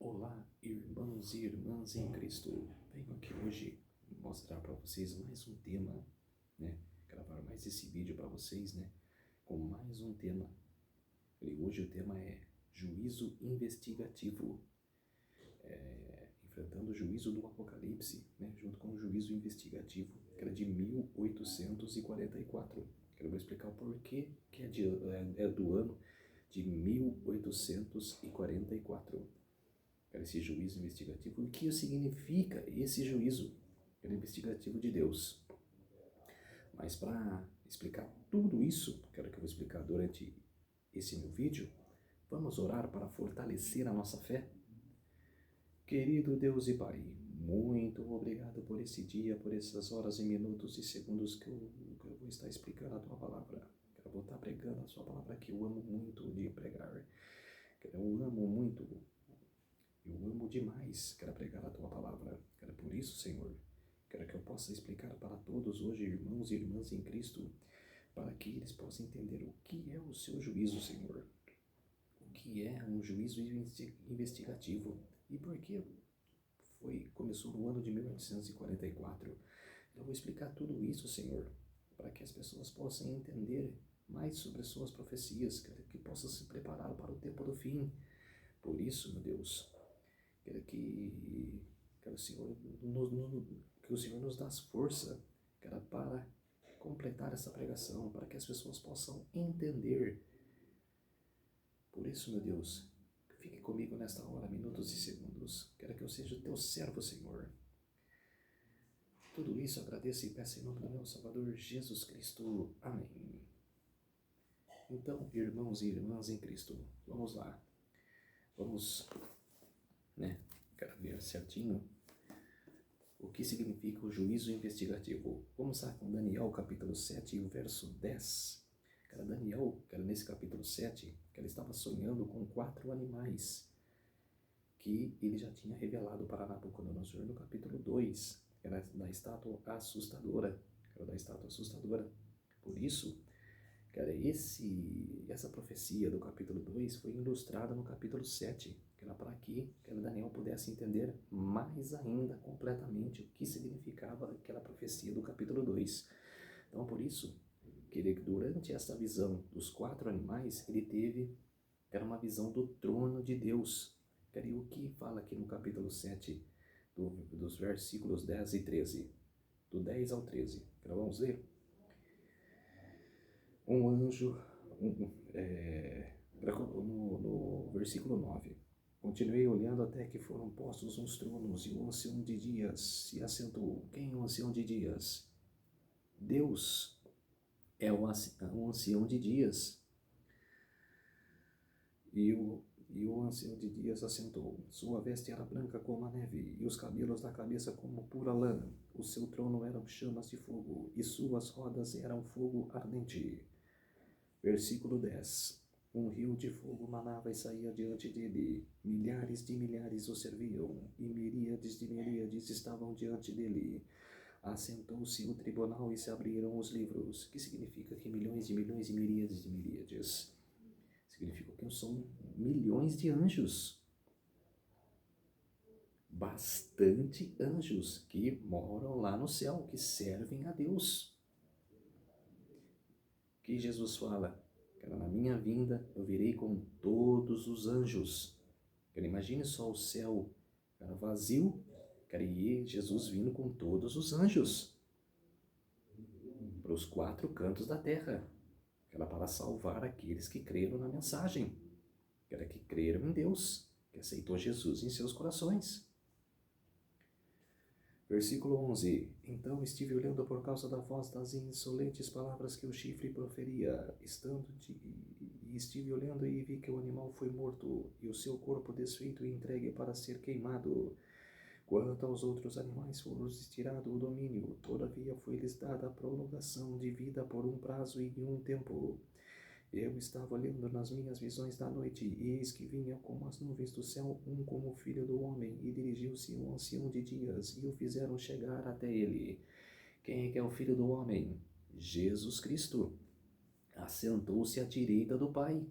Olá, irmãos e irmãs em Cristo. Venho aqui hoje mostrar para vocês mais um tema, né? Gravar mais esse vídeo para vocês, né? Com mais um tema. E hoje o tema é juízo investigativo. Enfrentando o juízo do Apocalipse, né? Junto com o juízo investigativo, que era de 1844. Eu vou explicar o porquê que é do ano de 1844. Esse juízo investigativo, o que significa esse juízo investigativo de Deus. Mas para explicar tudo isso, que eu vou explicar durante esse meu vídeo, vamos orar para fortalecer a nossa fé? Querido Deus e Pai, muito obrigado por esse dia, por essas horas e minutos e segundos que eu vou estar explicando a Tua Palavra. Eu vou estar pregando a Sua Palavra, que eu amo muito de pregar. Eu amo demais, quero pregar a Tua Palavra. Quero por isso, Senhor, quero que eu possa explicar para todos hoje, irmãos e irmãs em Cristo, para que eles possam entender o que é o Seu juízo, Senhor. O que é um juízo investigativo e por que começou no ano de 1844. Eu vou explicar tudo isso, Senhor, para que as pessoas possam entender mais sobre as suas profecias, que possam se preparar para o tempo do fim. Por isso, meu Deus, quero que o Senhor nos dê força, para completar essa pregação, para que as pessoas possam entender. Por isso, meu Deus, fique comigo nesta hora, minutos e segundos. Quero que eu seja o teu servo, Senhor. Tudo isso agradeço e peço em nome do meu Salvador Jesus Cristo. Amém. Então, irmãos e irmãs em Cristo, vamos lá. Vamos, quero ver certinho o que significa o juízo investigativo. Vamos lá com Daniel capítulo 7 e o verso 10. Daniel, nesse capítulo 7, que ele estava sonhando com 4 animais que ele já tinha revelado para Nabucodonosor no capítulo 2, que era da estátua assustadora. Por isso, essa profecia do capítulo 2 foi ilustrada no capítulo 7, que era para que Daniel pudesse entender mais ainda completamente o que significava aquela profecia do capítulo 2. Então, por isso, que ele, durante essa visão dos 4 animais, ele teve, era uma visão do trono de Deus. E o que fala aqui no capítulo 7, dos versículos 10 e 13, do 10 ao 13, vamos ler? Um anjo, no versículo 9, continuei olhando até que foram postos uns tronos e o ancião de dias se assentou. Quem é o ancião de dias? Deus é o ancião de dias. E o ancião de dias assentou. Sua veste era branca como a neve, e os cabelos da cabeça como pura lã. O seu trono eram chamas de fogo, e suas rodas eram fogo ardente. Versículo 10. Um rio de fogo manava e saía diante dele. Milhares de milhares o serviam, e miríades de miríades estavam diante dele. Assentou-se o tribunal e se abriram os livros. Que significa que milhões de milhões e miríades de miríades? Significa que são milhões de anjos. Bastante anjos que moram lá no céu, que servem a Deus. Que Jesus fala, na minha vinda eu virei com todos os anjos. Imagine só o céu vazio, e Jesus vindo com todos os anjos para os 4 cantos da terra, para salvar aqueles que creram na mensagem, que creram em Deus, que aceitou Jesus em seus corações. Versículo 11. Então estive olhando por causa da voz das insolentes palavras que o chifre proferia, e estive olhando e vi que o animal foi morto, e o seu corpo desfeito e entregue para ser queimado. Quanto aos outros animais, foi-lhes tirado o domínio, todavia foi-lhes dada a prolongação de vida por um prazo e de um tempo. Eu estava olhando nas minhas visões da noite, e eis que vinha como as nuvens do céu um como o filho do homem, e dirigiu-se ao ancião de dias, e o fizeram chegar até ele. Quem é que é o filho do homem? Jesus Cristo. Assentou-se à direita do Pai.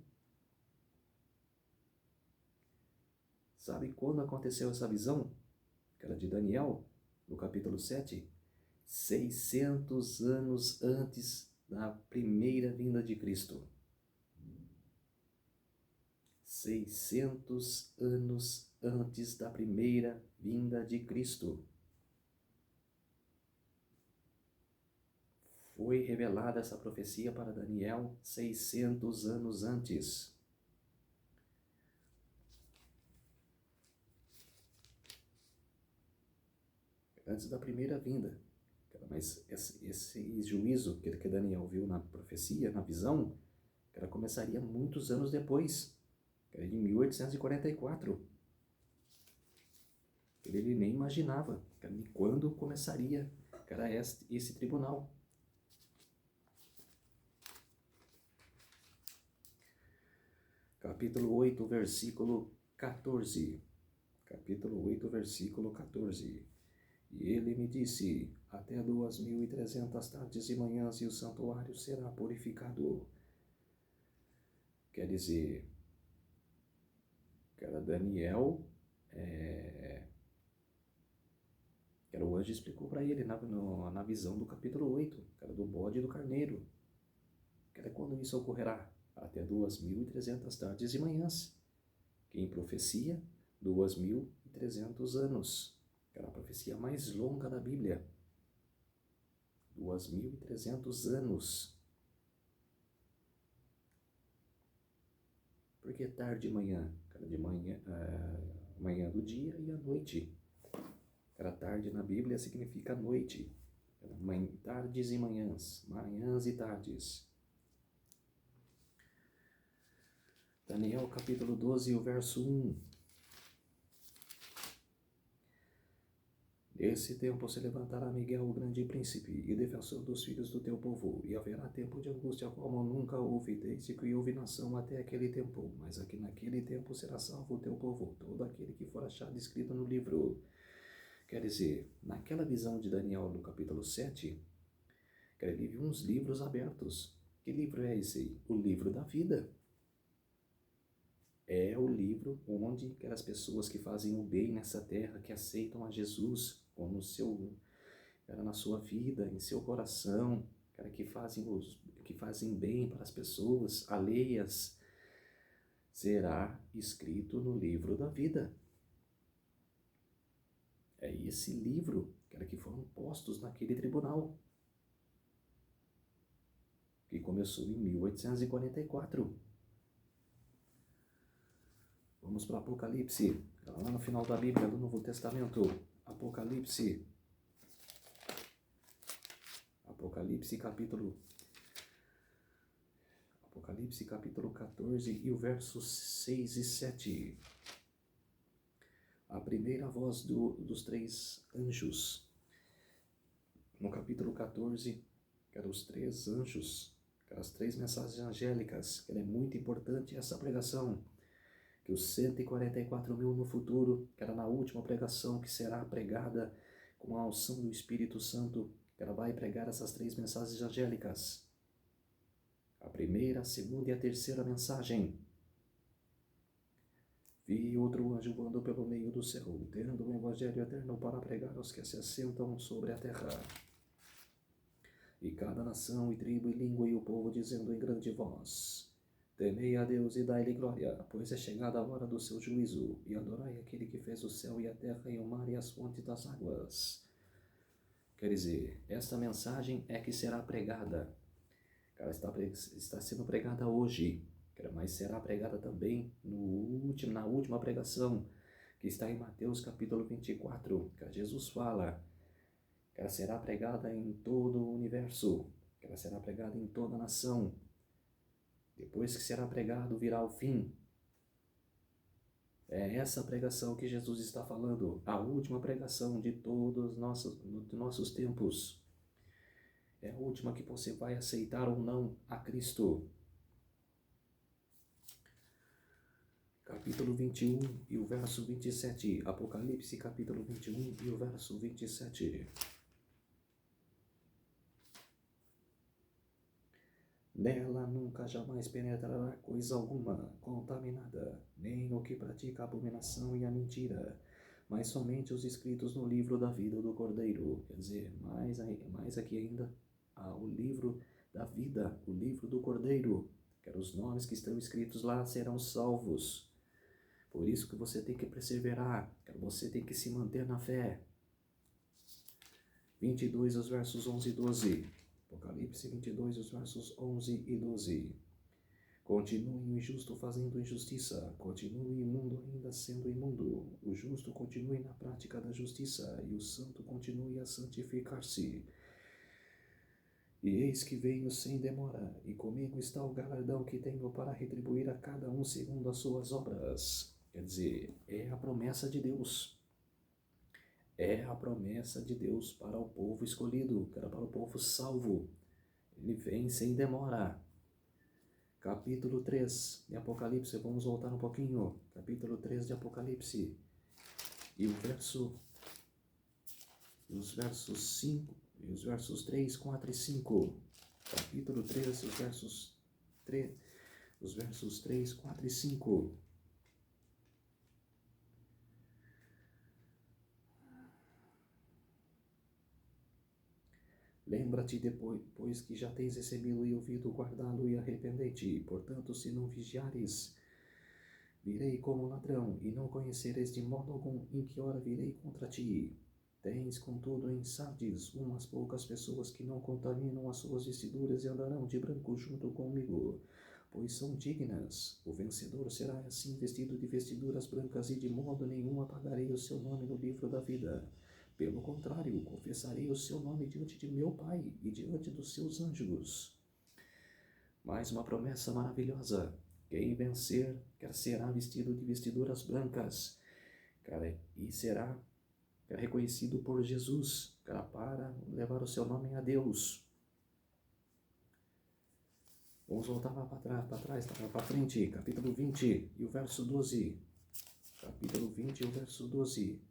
Sabe quando aconteceu essa visão? Que era de Daniel, no capítulo 7? 600 anos antes da primeira vinda de Cristo. 600 anos antes da primeira vinda de Cristo. Foi revelada essa profecia para Daniel 600 anos antes. Antes da primeira vinda. Mas esse juízo que Daniel viu na profecia, na visão, ela começaria muitos anos depois, em 1844. Ele nem imaginava quando começaria esse tribunal. Capítulo 8, versículo 14. Capítulo 8, versículo 14. E ele me disse, até 2.300 tardes e manhãs e o santuário será purificado. Quer dizer, que era Daniel, que era o anjo explicou para ele na visão do capítulo 8, que era do bode e do carneiro. Que era quando isso ocorrerá? Até 2.300 tardes e manhãs. Que em profecia, 2.300 anos. Que era a profecia mais longa da Bíblia. 2.300 anos. Por que tarde e manhã? Era de manhã, manhã do dia e a noite. Era tarde na Bíblia significa noite. Tardes e manhãs. Manhãs e tardes. Daniel capítulo 12, o verso 1. Nesse tempo se levantará Miguel, o grande príncipe, e defensor dos filhos do teu povo, e haverá tempo de angústia como nunca houve, desde que houve nação até aquele tempo. Mas aqui naquele tempo será salvo o teu povo, todo aquele que for achado escrito no livro. Quer dizer, naquela visão de Daniel no capítulo 7, ele viu uns livros abertos. Que livro é esse? O livro da vida. É o livro onde as pessoas que fazem o bem nessa terra, que aceitam a Jesus como na sua vida, em seu coração, que fazem bem para as pessoas alheias, será escrito no livro da vida. É esse livro que foram postos naquele tribunal, que começou em 1844. Vamos para Apocalipse, lá no final da Bíblia do Novo Testamento. Apocalipse capítulo 14 e o versos 6 e 7. A primeira voz dos três anjos. No capítulo 14, que eram os três anjos, que eram as três mensagens angélicas, que é muito importante essa pregação. Que os 144 mil no futuro, que era na última pregação que será pregada com a unção do Espírito Santo, que ela vai pregar essas três mensagens angélicas. A primeira, a segunda e a terceira mensagem. Vi outro anjo voando pelo meio do céu, tendo um evangelho eterno para pregar aos que se assentam sobre a terra. E cada nação, e tribo, e língua, e o povo, dizendo em grande voz: temei a Deus e dai-lhe glória, pois é chegada a hora do seu juízo, e adorai aquele que fez o céu e a terra e o mar e as fontes das águas. Quer dizer, esta mensagem é que será pregada. Ela está sendo pregada hoje, mas será pregada também na última pregação, que está em Mateus capítulo 24, que Jesus fala que ela será pregada em todo o universo, que ela será pregada em toda a nação. Depois que será pregado, virá o fim. É essa pregação que Jesus está falando, a última pregação de todos os nossos tempos. É a última que você vai aceitar ou não a Cristo. Capítulo 21 e o verso 27. Apocalipse, capítulo 21 e o verso 27. Nela nunca jamais penetrará coisa alguma contaminada, nem o que pratica a abominação e a mentira, mas somente os escritos no livro da vida do Cordeiro. Quer dizer, mais aqui ainda, o livro da vida, o livro do Cordeiro. Que os nomes que estão escritos lá serão salvos. Por isso que você tem que perseverar, você tem que se manter na fé. 22, os versos 11 e 12. Apocalipse 22, os versos 11 e 12. Continue o injusto fazendo injustiça, continue o imundo ainda sendo imundo, o justo continue na prática da justiça, e o santo continue a santificar-se. E eis que venho sem demora, e comigo está o galardão que tenho para retribuir a cada um segundo as suas obras. Quer dizer, é a promessa de Deus. É a promessa de Deus para o povo escolhido, para o povo salvo. Ele vem sem demora. Capítulo 3 de Apocalipse, vamos voltar um pouquinho. Capítulo 3 de Apocalipse. E os versos 5, e os versos 3, 4 e 5. Capítulo 3, os versos 3, 4 e 5. Lembra-te depois, pois que já tens recebido e ouvido, guardá-lo e arrependei-te. Portanto, se não vigiares, virei como ladrão, e não conhecereis de modo algum em que hora virei contra ti. Tens, contudo, em Sardes umas poucas pessoas que não contaminam as suas vestiduras e andarão de branco junto comigo, pois são dignas. O vencedor será assim vestido de vestiduras brancas, e de modo nenhum apagarei o seu nome no livro da vida. Pelo contrário, confessarei o seu nome diante de meu Pai e diante dos seus anjos. Mais uma promessa maravilhosa. Quem vencer, será vestido de vestiduras brancas, e será reconhecido por Jesus, para levar o seu nome a Deus. Vamos voltar lá para trás, para frente, capítulo 20 e o verso 12. Capítulo 20 e o verso 12.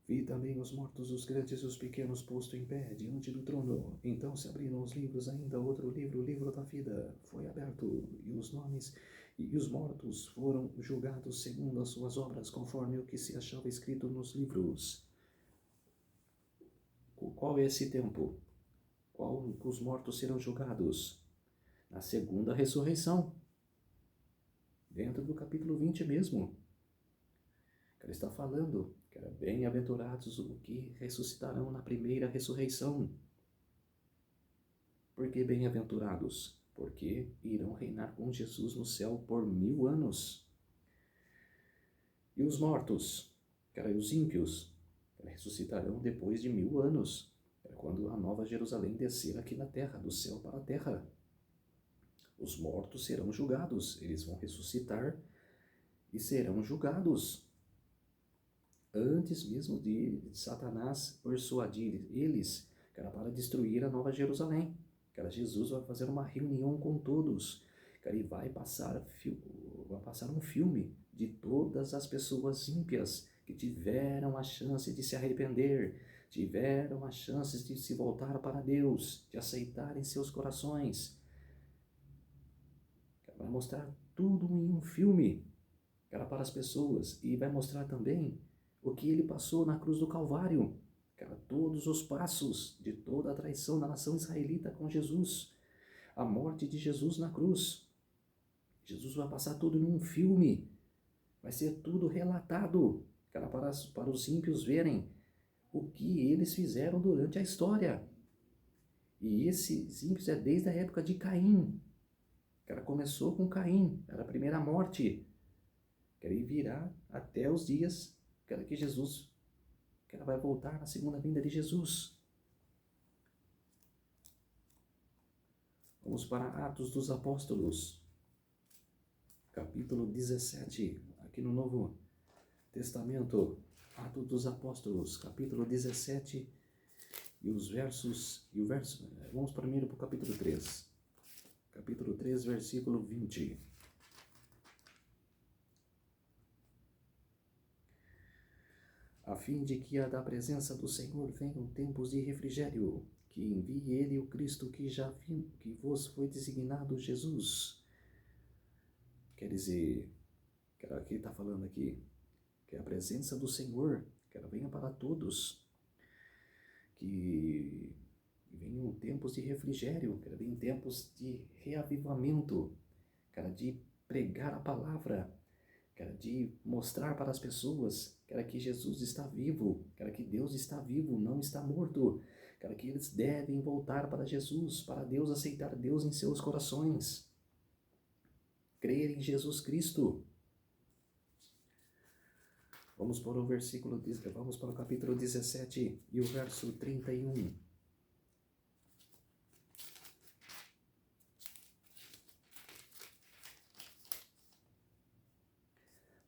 Vi também os mortos, os grandes e os pequenos, posto em pé diante do trono. Então se abriram os livros, ainda outro livro, o livro da vida, foi aberto, e os nomes e os mortos foram julgados segundo as suas obras, conforme o que se achava escrito nos livros. Qual é esse tempo? Qual os mortos serão julgados? Na segunda ressurreição. Dentro do capítulo 20 mesmo. Ele está falando que era bem-aventurados os que ressuscitarão na primeira ressurreição. Por que bem-aventurados? Porque irão reinar com Jesus no céu por 1000 anos. E os mortos, os ímpios, ressuscitarão depois de 1000 anos, quando a nova Jerusalém descer aqui na terra, do céu para a terra. Os mortos serão julgados, eles vão ressuscitar e serão julgados. Antes mesmo de Satanás persuadir eles, para destruir a nova Jerusalém. Jesus vai fazer uma reunião com todos, e vai passar um filme de todas as pessoas ímpias que tiveram a chance de se arrepender, tiveram a chance de se voltar para Deus, de aceitarem seus corações. Vai mostrar tudo em um filme, para as pessoas, e vai mostrar também o que ele passou na cruz do Calvário, todos os passos de toda a traição da nação israelita com Jesus, a morte de Jesus na cruz. Jesus vai passar tudo em um filme, vai ser tudo relatado, para os ímpios verem o que eles fizeram durante a história. E esses ímpios é desde a época de Caim. Começou com Caim, era a primeira morte, e virá até os dias que Jesus vai voltar na segunda vinda de Jesus. Vamos para Atos dos Apóstolos, capítulo 17, aqui no Novo Testamento. Atos dos Apóstolos, capítulo 17, vamos primeiro para o capítulo 3. Capítulo 3, versículo 20. A fim de que da presença do Senhor venham tempos de refrigério, que envie ele o Cristo que vos foi designado Jesus. Quer dizer, aqui está falando aqui, que a presença do Senhor, que ela venha para todos, que venham tempos de refrigério, que venham tempos de reavivamento, cara, de pregar a palavra, cara, de mostrar para as pessoas, cara, que Jesus está vivo, cara, que Deus está vivo, não está morto, cara, que eles devem voltar para Jesus, para Deus, aceitar Deus em seus corações, crer em Jesus Cristo. Vamos para o capítulo 17 e o verso 31.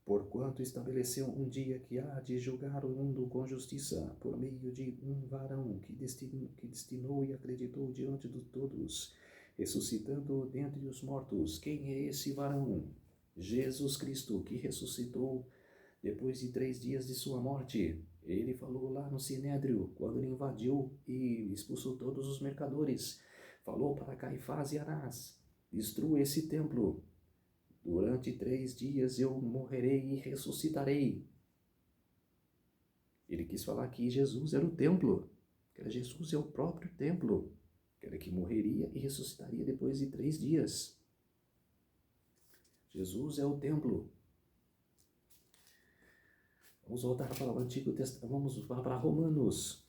Porquanto estabeleceu um dia que há de julgar o mundo com justiça, por meio de um varão que destinou e acreditou diante de todos, ressuscitando dentre os mortos. Quem é esse varão? Jesus Cristo, que ressuscitou depois de 3 dias de sua morte. Ele falou lá no Sinédrio, quando ele invadiu e expulsou todos os mercadores. Falou para Caifás e Anás: destrua esse templo. Durante 3 dias eu morrerei e ressuscitarei. Ele quis falar que Jesus era o templo, que Jesus é o próprio templo, que morreria e ressuscitaria depois de 3 dias. Jesus é o templo. Vamos voltar para o Antigo Testamento, vamos para Romanos.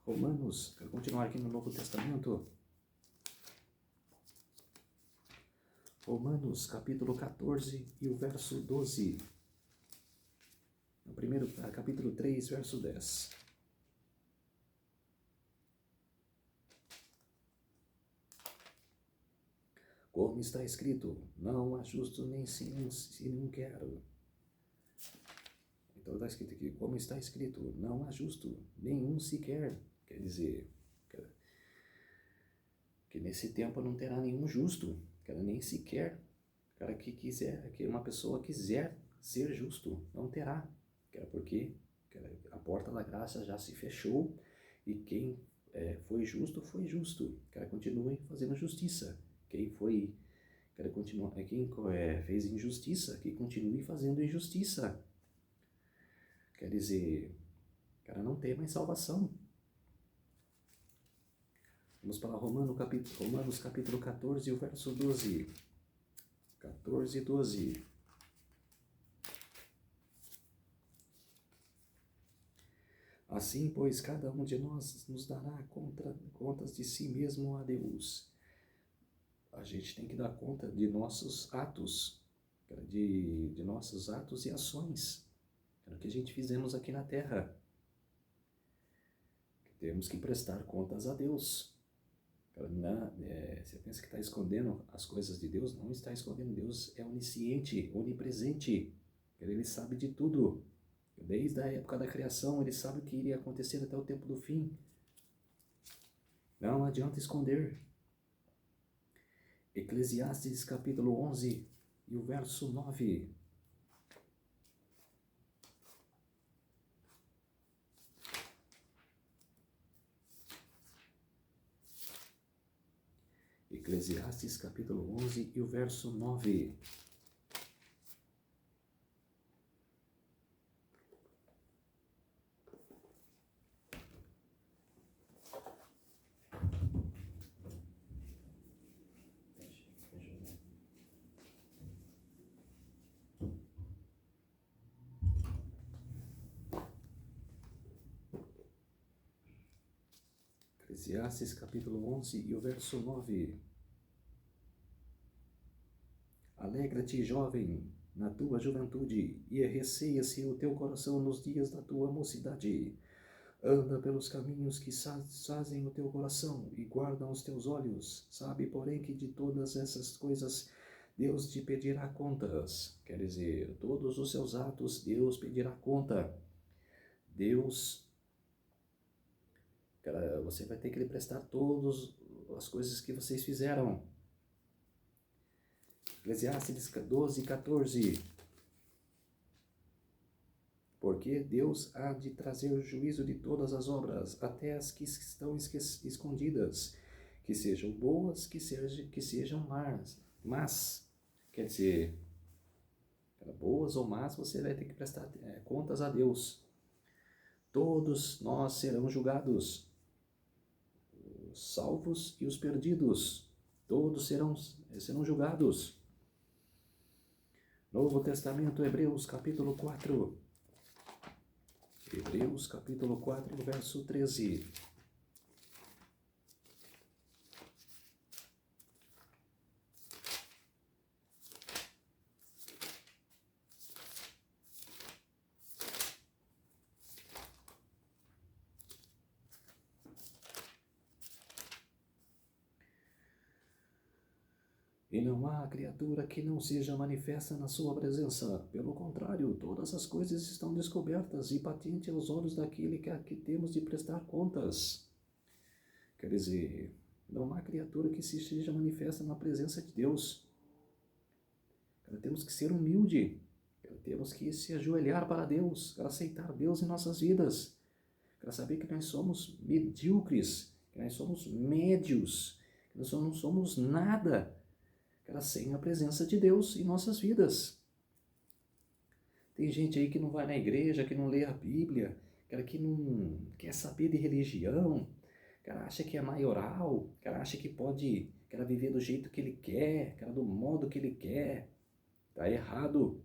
Romanos, quero continuar aqui no Novo Testamento. Romanos, capítulo 14 e o verso 12. No primeiro, capítulo 3, verso 10. Como está escrito, não há justo nem se não quero. Então está escrito aqui, como está escrito, não há justo, nenhum sequer. Quer dizer, que nesse tempo não terá nenhum justo, nem sequer, cara, que quiser, que uma pessoa quiser ser justo, não terá, porque a porta da graça já se fechou e quem foi justo, continue fazendo justiça. Quem foi, quem fez injustiça, que continue fazendo injustiça. Quer dizer, não tem mais salvação. Vamos para Romanos capítulo 14, o verso 12. 14 e 12. Assim, pois, cada um de nós nos dará contas de si mesmo a Deus. A gente tem que dar conta de nossos atos, de nossos atos e ações, que a gente fizemos aqui na terra. Temos que prestar contas a Deus. Você pensa que está escondendo as coisas de Deus? Não está escondendo. Deus é onisciente, onipresente. Ele sabe de tudo. Desde a época da criação, ele sabe o que iria acontecer até o tempo do fim. Não adianta esconder. Eclesiastes capítulo 11 e o verso 9. Eclesiastes capítulo 11 e o verso 9. Eclesiastes capítulo 11 e o verso 9. Alegra-te, jovem, na tua juventude, e receia-se o teu coração nos dias da tua mocidade. Anda pelos caminhos que fazem o teu coração e guardam os teus olhos. Sabe, porém, que de todas essas coisas Deus te pedirá contas. Quer dizer, todos os seus atos Deus pedirá conta. Você vai ter que lhe prestar todas as coisas que vocês fizeram. Eclesiastes 12, 14. porque Deus há de trazer o juízo de todas as obras, até as que estão escondidas, que sejam boas, que sejam más. Mas, quer dizer, boas ou más, você vai ter que prestar contas a Deus. Todos nós serão julgados, os salvos e os perdidos, todos serão julgados. Novo Testamento, Hebreus capítulo 4. Hebreus capítulo 4, verso 13. E não há criatura que não seja manifesta na sua presença. Pelo contrário, todas as coisas estão descobertas e patentes aos olhos daquele que aqui temos de prestar contas. Quer dizer, não há criatura que se seja manifesta na presença de Deus. Temos que ser humilde. Temos que se ajoelhar para Deus, para aceitar Deus em nossas vidas. Para saber que nós somos medíocres, que nós somos médios, que nós não somos nada, sem a presença de Deus em nossas vidas. Tem gente aí que não vai na igreja, que não lê a Bíblia, que não quer saber de religião, acha que é maioral, acha que pode viver do jeito que ele quer, do modo que ele quer. Está errado.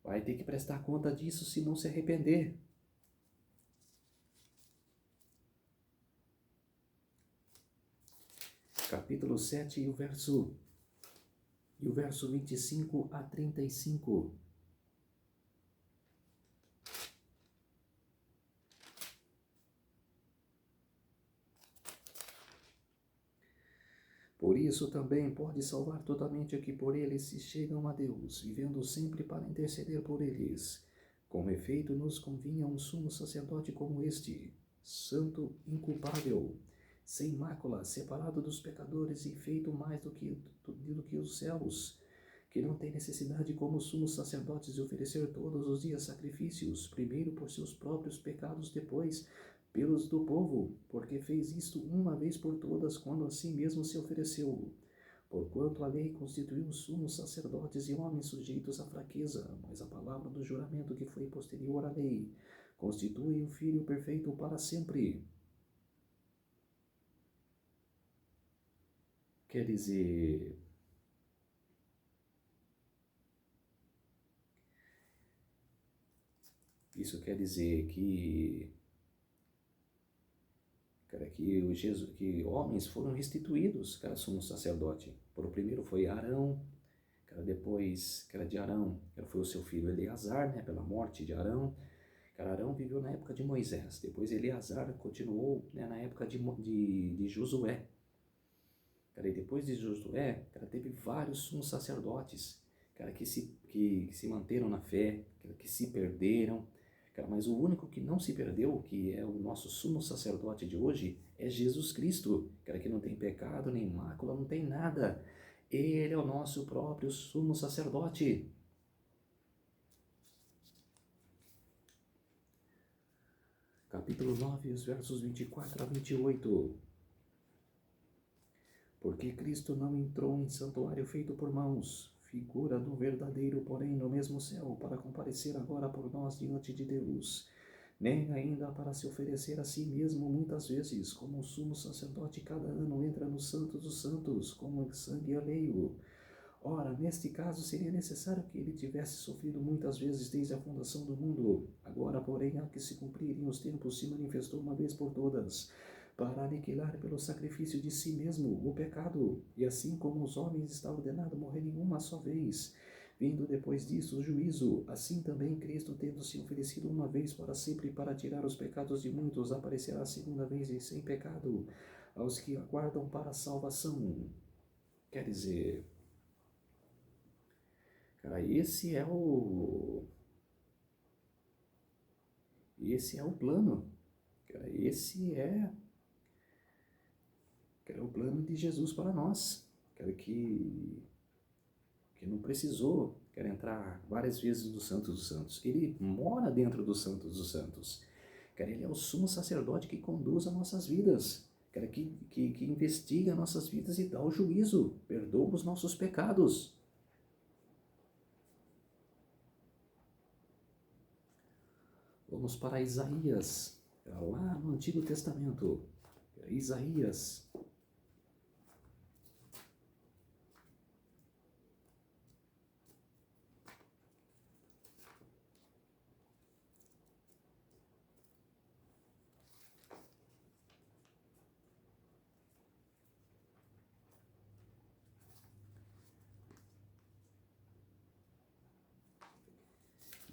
Vai ter que prestar conta disso se não se arrepender. Capítulo 7 e o verso 25 a 35. Por isso também pode salvar totalmente o que por eles se chegam a Deus, vivendo sempre para interceder por eles. Com efeito, nos convinha um sumo sacerdote como este, santo, inculpável, sem mácula, separado dos pecadores e feito mais do que os céus, que não tem necessidade como sumos sacerdotes de oferecer todos os dias sacrifícios, primeiro por seus próprios pecados, depois pelos do povo, porque fez isto uma vez por todas, quando a si mesmo se ofereceu. Porquanto a lei constituiu sumos sacerdotes e homens sujeitos à fraqueza, mas a palavra do juramento que foi posterior à lei constitui um filho perfeito para sempre. Quer dizer, isso quer dizer que que homens foram restituídos, sumo sacerdote. Por o primeiro foi Arão, depois, de Arão, foi o seu filho Eleazar, pela morte de Arão. Arão viveu na época de Moisés, depois Eleazar continuou, na época de Josué. E depois de Josué, teve vários sumos sacerdotes, que se manteram na fé, que se perderam. Mas o único que não se perdeu, que é o nosso sumo sacerdote de hoje, é Jesus Cristo, que não tem pecado, nem mácula, não tem nada. Ele é o nosso próprio sumo sacerdote. Capítulo 9, os versos 24 a 28. Porque Cristo não entrou em santuário feito por mãos, figura do verdadeiro, porém no mesmo céu, para comparecer agora por nós diante de Deus, nem ainda para se oferecer a si mesmo muitas vezes, como o sumo sacerdote cada ano entra no Santo dos Santos, como sangue alheio. Ora, neste caso seria necessário que ele tivesse sofrido muitas vezes desde a fundação do mundo. Agora, porém, há que se cumprirem os tempos, se manifestou uma vez por todas, para aniquilar pelo sacrifício de si mesmo o pecado, e assim como os homens está ordenado morrerem uma só vez, vindo depois disso o juízo, assim também Cristo, tendo se oferecido uma vez para sempre para tirar os pecados de muitos, aparecerá a segunda vez e sem pecado aos que aguardam para a salvação. Quer dizer, esse é o plano. Esse é o plano de Jesus para nós. Que que não precisou, quer entrar várias vezes no Santo dos Santos. Ele mora dentro do Santo dos Santos. Cara, ele é o sumo sacerdote que conduz as nossas vidas. Cara, que investiga nossas vidas e dá o juízo, perdoa os nossos pecados. Vamos para Isaías, lá no Antigo Testamento. Isaías.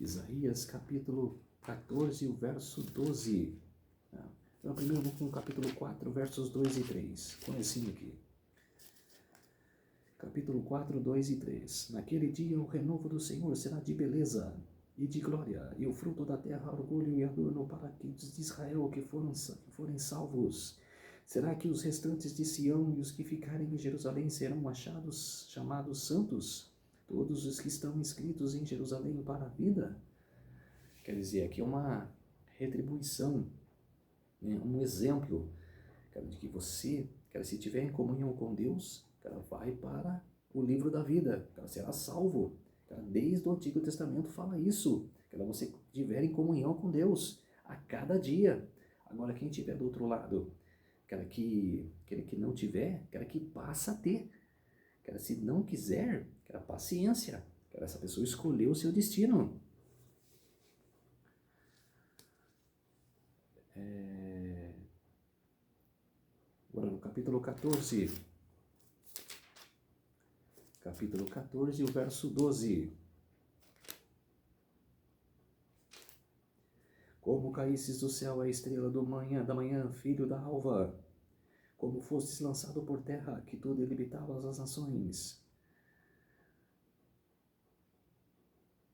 Isaías capítulo 14, o verso 12. Então, primeiro vamos com o capítulo 4, versos 2 e 3. Comecinho aqui. Capítulo 4, 2 e 3. Naquele dia o renovo do Senhor será de beleza e de glória, e o fruto da terra orgulho e adorno para aqueles de Israel que forem salvos. Será que os restantes de Sião e os que ficarem em Jerusalém serão chamados santos? Todos os que estão inscritos em Jerusalém para a vida? Quer dizer, aqui é uma retribuição, né? Um exemplo, cara, de que você, cara, se tiver em comunhão com Deus, cara, vai para o livro da vida, cara, será salvo. Cara, desde o Antigo Testamento fala isso, cara, você tiver em comunhão com Deus a cada dia. Agora, quem tiver do outro lado, cara, que não tiver, cara, que passa a ter. Cara, se não quiser, cara, paciência. Cara, essa pessoa escolheu o seu destino. Agora no capítulo 14. Capítulo 14, o verso 12. Como caísses do céu a estrela da manhã, filho da alva, como fostes lançado por terra, que tu delimitabas as nações.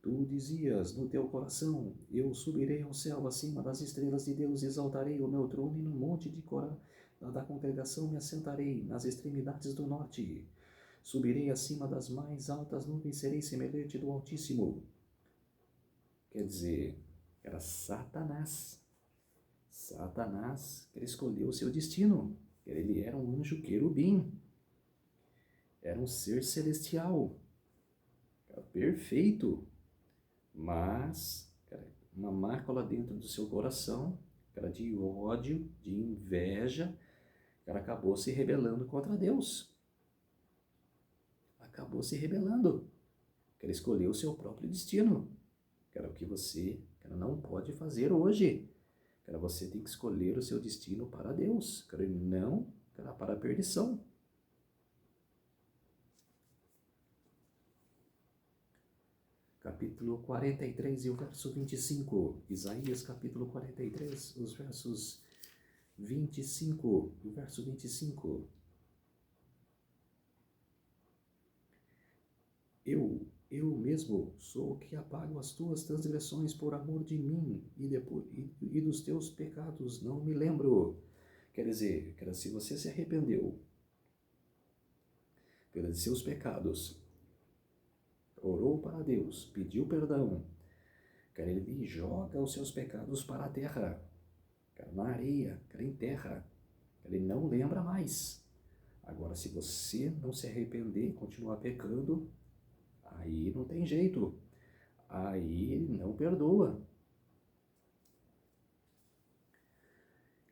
Tu dizias no teu coração, eu subirei ao céu acima das estrelas de Deus, exaltarei o meu trono e no monte da congregação me assentarei, nas extremidades do norte. Subirei acima das mais altas nuvens, serei semelhante do Altíssimo. Quer dizer, era Satanás. Satanás, ele escolheu o seu destino. Ele era um anjo querubim. Era um ser celestial. Era perfeito. Mas, cara, uma marca lá dentro do seu coração, cara, de ódio, de inveja, cara, acabou se rebelando contra Deus. Acabou se rebelando. Cara, escolheu o seu próprio destino. Cara, o que você, cara, não pode fazer hoje. Cara, você tem que escolher o seu destino para Deus, cara, e não, cara, para a perdição. Capítulo 43 e o verso 25. Isaías capítulo 43, os versos 25 e o verso 25. Eu mesmo sou o que apago as tuas transgressões por amor de mim, e dos teus pecados não me lembro. Quer dizer, cara, se você se arrependeu pelos seus pecados, orou para Deus, pediu perdão, cara, ele joga os seus pecados para a terra, cara, na areia, cara, em terra, ele não lembra mais. Agora, se você não se arrepender e continuar pecando, aí não tem jeito, aí ele não perdoa.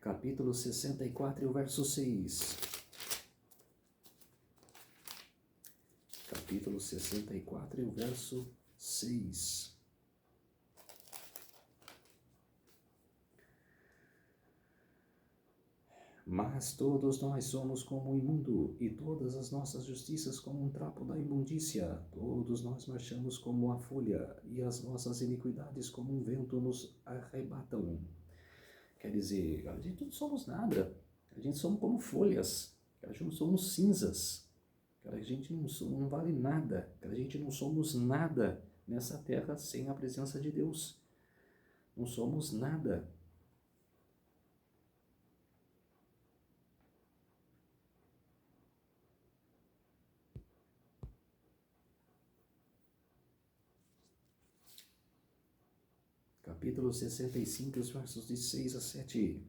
Capítulo 64 e o verso 6. Capítulo 64 e o verso 6. Mas todos nós somos como o imundo, e todas as nossas justiças como um trapo da imundícia. Todos nós marchamos como a folha, e as nossas iniquidades como um vento nos arrebatam. Quer dizer, a gente não somos nada, a gente somos como folhas, a gente não somos cinzas, a gente não vale nada, a gente não somos nada nessa terra sem a presença de Deus. Não somos nada. capítulo 65, os versos de 6 a 7.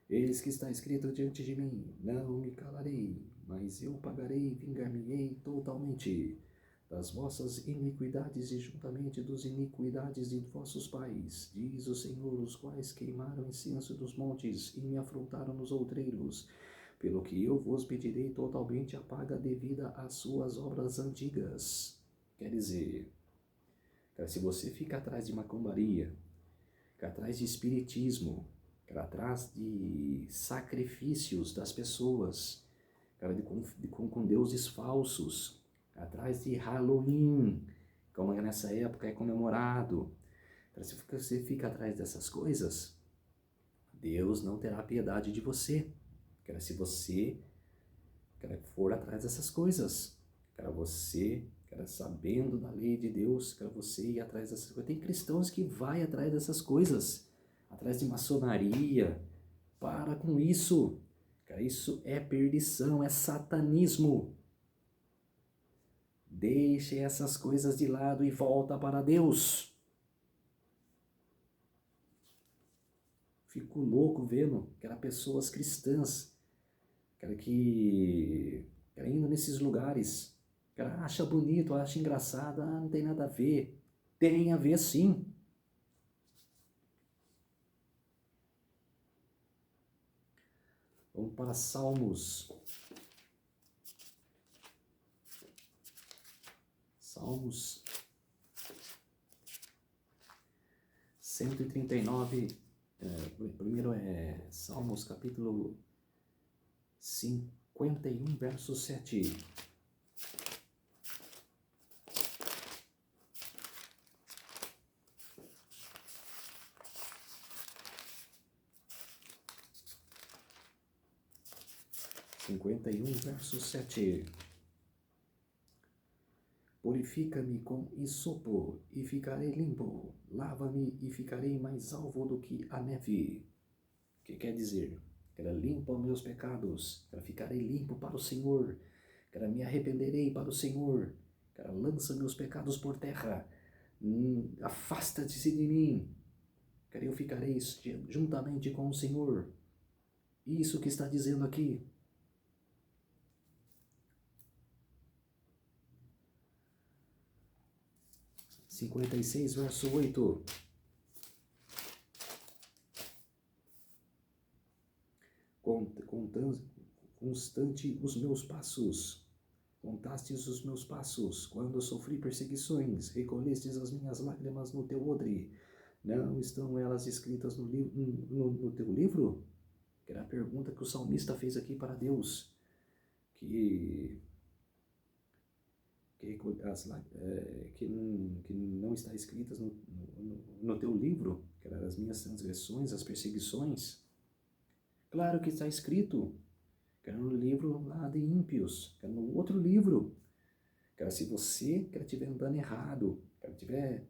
Eis que está escrito diante de mim, não me calarei, mas eu pagarei, vingar-me-ei totalmente das vossas iniquidades e juntamente dos iniquidades de vossos pais, diz o Senhor, os quais queimaram incenso dos montes e me afrontaram nos outreiros, pelo que eu vos pedirei totalmente a paga devida às suas obras antigas. Quer dizer, se você fica atrás de macumbaria, fica atrás de espiritismo, fica atrás de sacrifícios das pessoas, cara, com deuses falsos, atrás de Halloween, como nessa época é comemorado. Cara, se você fica atrás dessas coisas, Deus não terá piedade de você. Cara, se você for atrás dessas coisas, cara, você, cara, sabendo da lei de Deus, cara, você ir atrás dessas coisas. Tem cristãos que vai atrás dessas coisas, atrás de maçonaria. Para com isso. Cara, isso é perdição, é satanismo. Deixe essas coisas de lado e volta para Deus. Fico louco vendo que eram pessoas cristãs, cara, que indo nesses lugares, cara, acha bonito, acha engraçado, não tem nada a ver. Tem a ver sim. Vamos para Salmos. Salmos 139. Primeiro é Salmos capítulo 51, verso 7. Verso 7. Purifica-me com isopo e ficarei limpo, lava-me e ficarei mais alvo do que a neve. O que quer dizer? Cara, limpa os meus pecados, cara, ficarei limpo para o Senhor, cara, me arrependerei para o Senhor, cara, lança meus pecados por terra, afasta-te de mim, cara, eu ficarei juntamente com o Senhor. Isso que está dizendo aqui. 56, verso 8. Constante os meus passos, contastes os meus passos, quando sofri perseguições, recolhestes as minhas lágrimas no teu odre. Não estão elas escritas no teu livro? Que era a pergunta que o salmista fez aqui para Deus. Que não está escritas no teu livro, que eram as minhas transgressões, as perseguições. Claro que está escrito, que era no livro lá de ímpios, que era no outro livro. Cara, se você estiver andando errado, estiver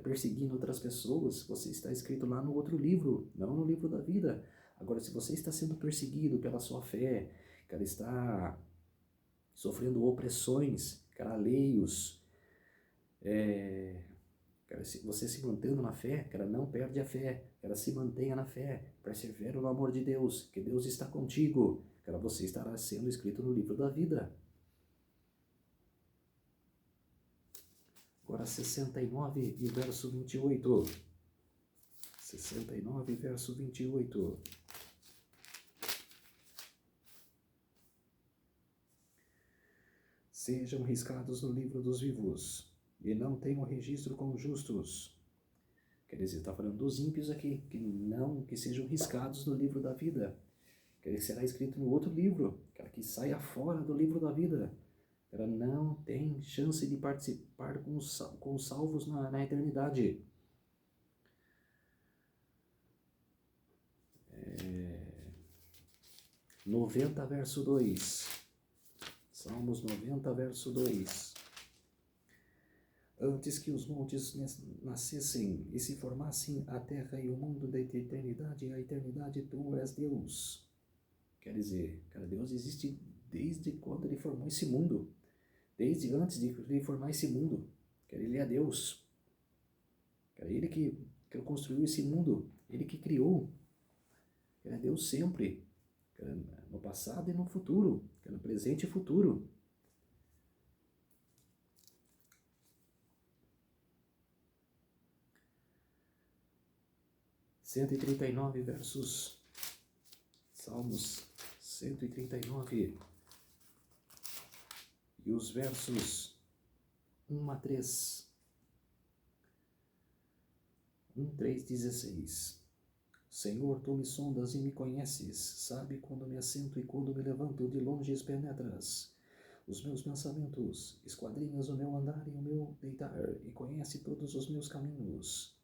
perseguindo outras pessoas, você está escrito lá no outro livro, não no livro da vida. Agora, se você está sendo perseguido pela sua fé, cara, está sofrendo opressões, cara, alheios, cara, se você se mantendo na fé, cara, não perde a fé, cara, se mantenha na fé, persevera no amor de Deus, que Deus está contigo, cara, você estará sendo escrito no livro da vida. Agora 69 e verso 28. 69, verso 28. Sejam riscados no livro dos vivos, e não tenham registro com justos. Quer dizer, está falando dos ímpios aqui, que sejam riscados no livro da vida. Quer dizer, será escrito no outro livro, que saia fora do livro da vida. Ela não tem chance de participar com os salvos na eternidade. 90, verso 2. Salmos 90, verso 2. Antes que os montes nascessem e se formassem a terra e o mundo da eternidade, a eternidade tu és Deus. Quer dizer, cara, Deus existe desde quando ele formou esse mundo. Desde antes de ele formar esse mundo. Ele é Deus. Cara, ele que construiu esse mundo, ele que criou. Cara, Deus sempre, cara, no passado e no futuro, cara, no presente e futuro. Versos, Salmos 139, e os versos 1 a 3. 3:16. Senhor, tu me sondas e me conheces, sabe quando me assento e quando me levanto, de longe penetras os meus pensamentos, esquadrinhas o meu andar e o meu deitar, e conhece todos os meus caminhos.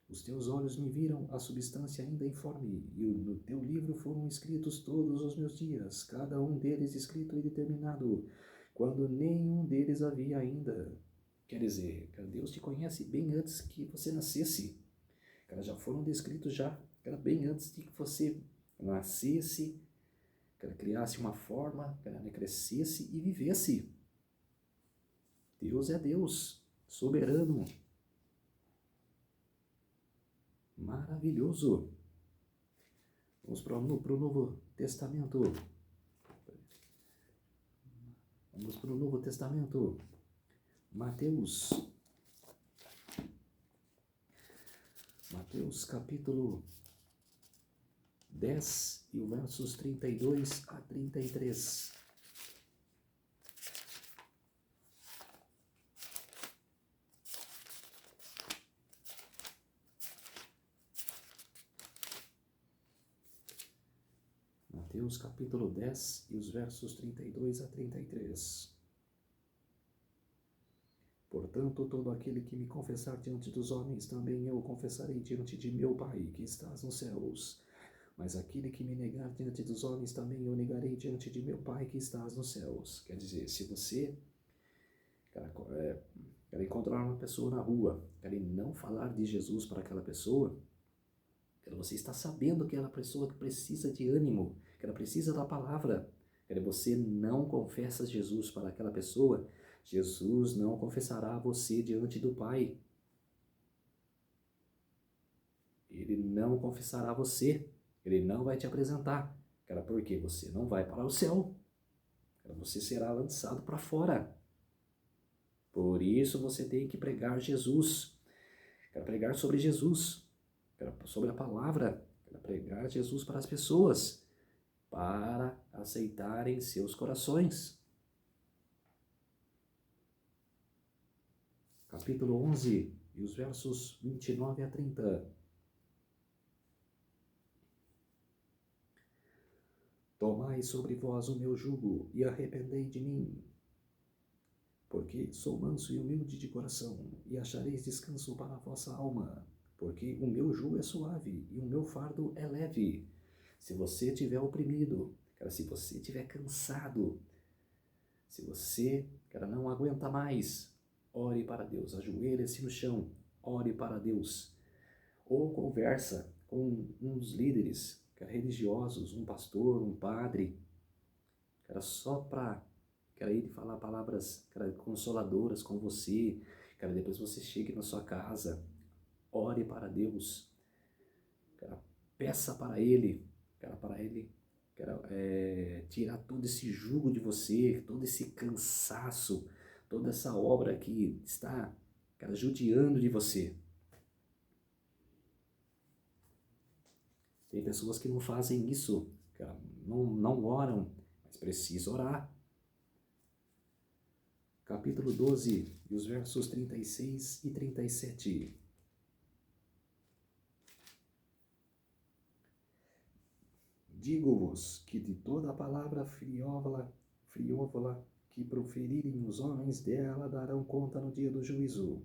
Os teus olhos me viram a substância ainda informe, e no teu livro foram escritos todos os meus dias, cada um deles escrito e determinado, quando nenhum deles havia ainda. Quer dizer, cara, Deus te conhece bem antes que você nascesse. Cara, já foram descritos já, cara, bem antes de que você nascesse, cara, criasse uma forma, cara, crescesse e vivesse. Deus é Deus, soberano, maravilhoso. Vamos para o Novo Testamento. Vamos para o Novo Testamento. Mateus capítulo 10 e o versos 32 a 33. Mateus capítulo 10 e os versos 32 a 33. Portanto, todo aquele que me confessar diante dos homens, também eu o confessarei diante de meu Pai, que estás nos céus. Mas aquele que me negar diante dos homens, também eu negarei diante de meu Pai, que estás nos céus. Quer dizer, se você quer encontrar uma pessoa na rua, quer não falar de Jesus para aquela pessoa, você está sabendo que aquela pessoa precisa de ânimo, que ela precisa da palavra. Você não confessa Jesus para aquela pessoa, Jesus não confessará você diante do Pai. Ele não confessará você, ele não vai te apresentar, porque você não vai para o céu, você será lançado para fora. Por isso você tem que pregar Jesus, pregar sobre Jesus, sobre a palavra, pregar Jesus para as pessoas, para aceitarem seus corações. Capítulo 11, e os versos 29 a 30. Tomai sobre vós o meu jugo, e arrependei de mim, porque sou manso e humilde de coração, e achareis descanso para a vossa alma, porque o meu jugo é suave, e o meu fardo é leve. Se você estiver oprimido, se você estiver cansado, se você, não aguenta mais, ore para Deus, ajoelhe-se no chão, ore para Deus, ou conversa com uns líderes, religiosos, um pastor, um padre, só para ele falar palavras, consoladoras com você, depois você chegue na sua casa, ore para Deus, peça para Ele, tirar todo esse jugo de você, todo esse cansaço, toda essa obra que está, judiando de você. Tem pessoas que não fazem isso, não oram, mas precisa orar. Capítulo 12, e os versos 36 e 37. Digo-vos que de toda a palavra frióvala que proferirem os homens, dela darão conta no dia do juízo.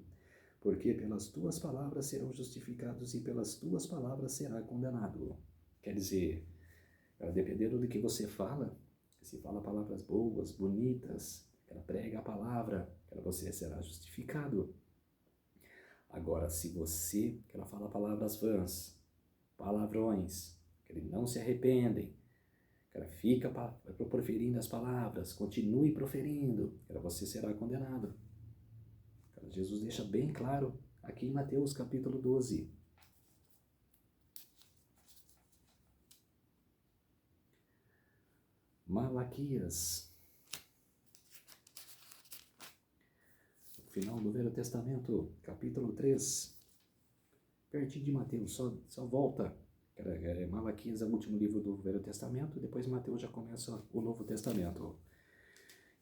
Porque pelas tuas palavras serão justificados e pelas tuas palavras será condenado. Quer dizer, dependendo do que você fala, se fala palavras boas, bonitas, prega a palavra, você será justificado. Agora, se você fala palavras vãs, palavrões, que não se arrependem, fica proferindo as palavras, continue proferindo, você será condenado. Jesus deixa bem claro aqui em Mateus capítulo 12. Malaquias, no final do Velho Testamento, capítulo 3, pertinho de Mateus, só volta. Malaquias é o último livro do Velho Testamento, depois Mateus já começa o Novo Testamento.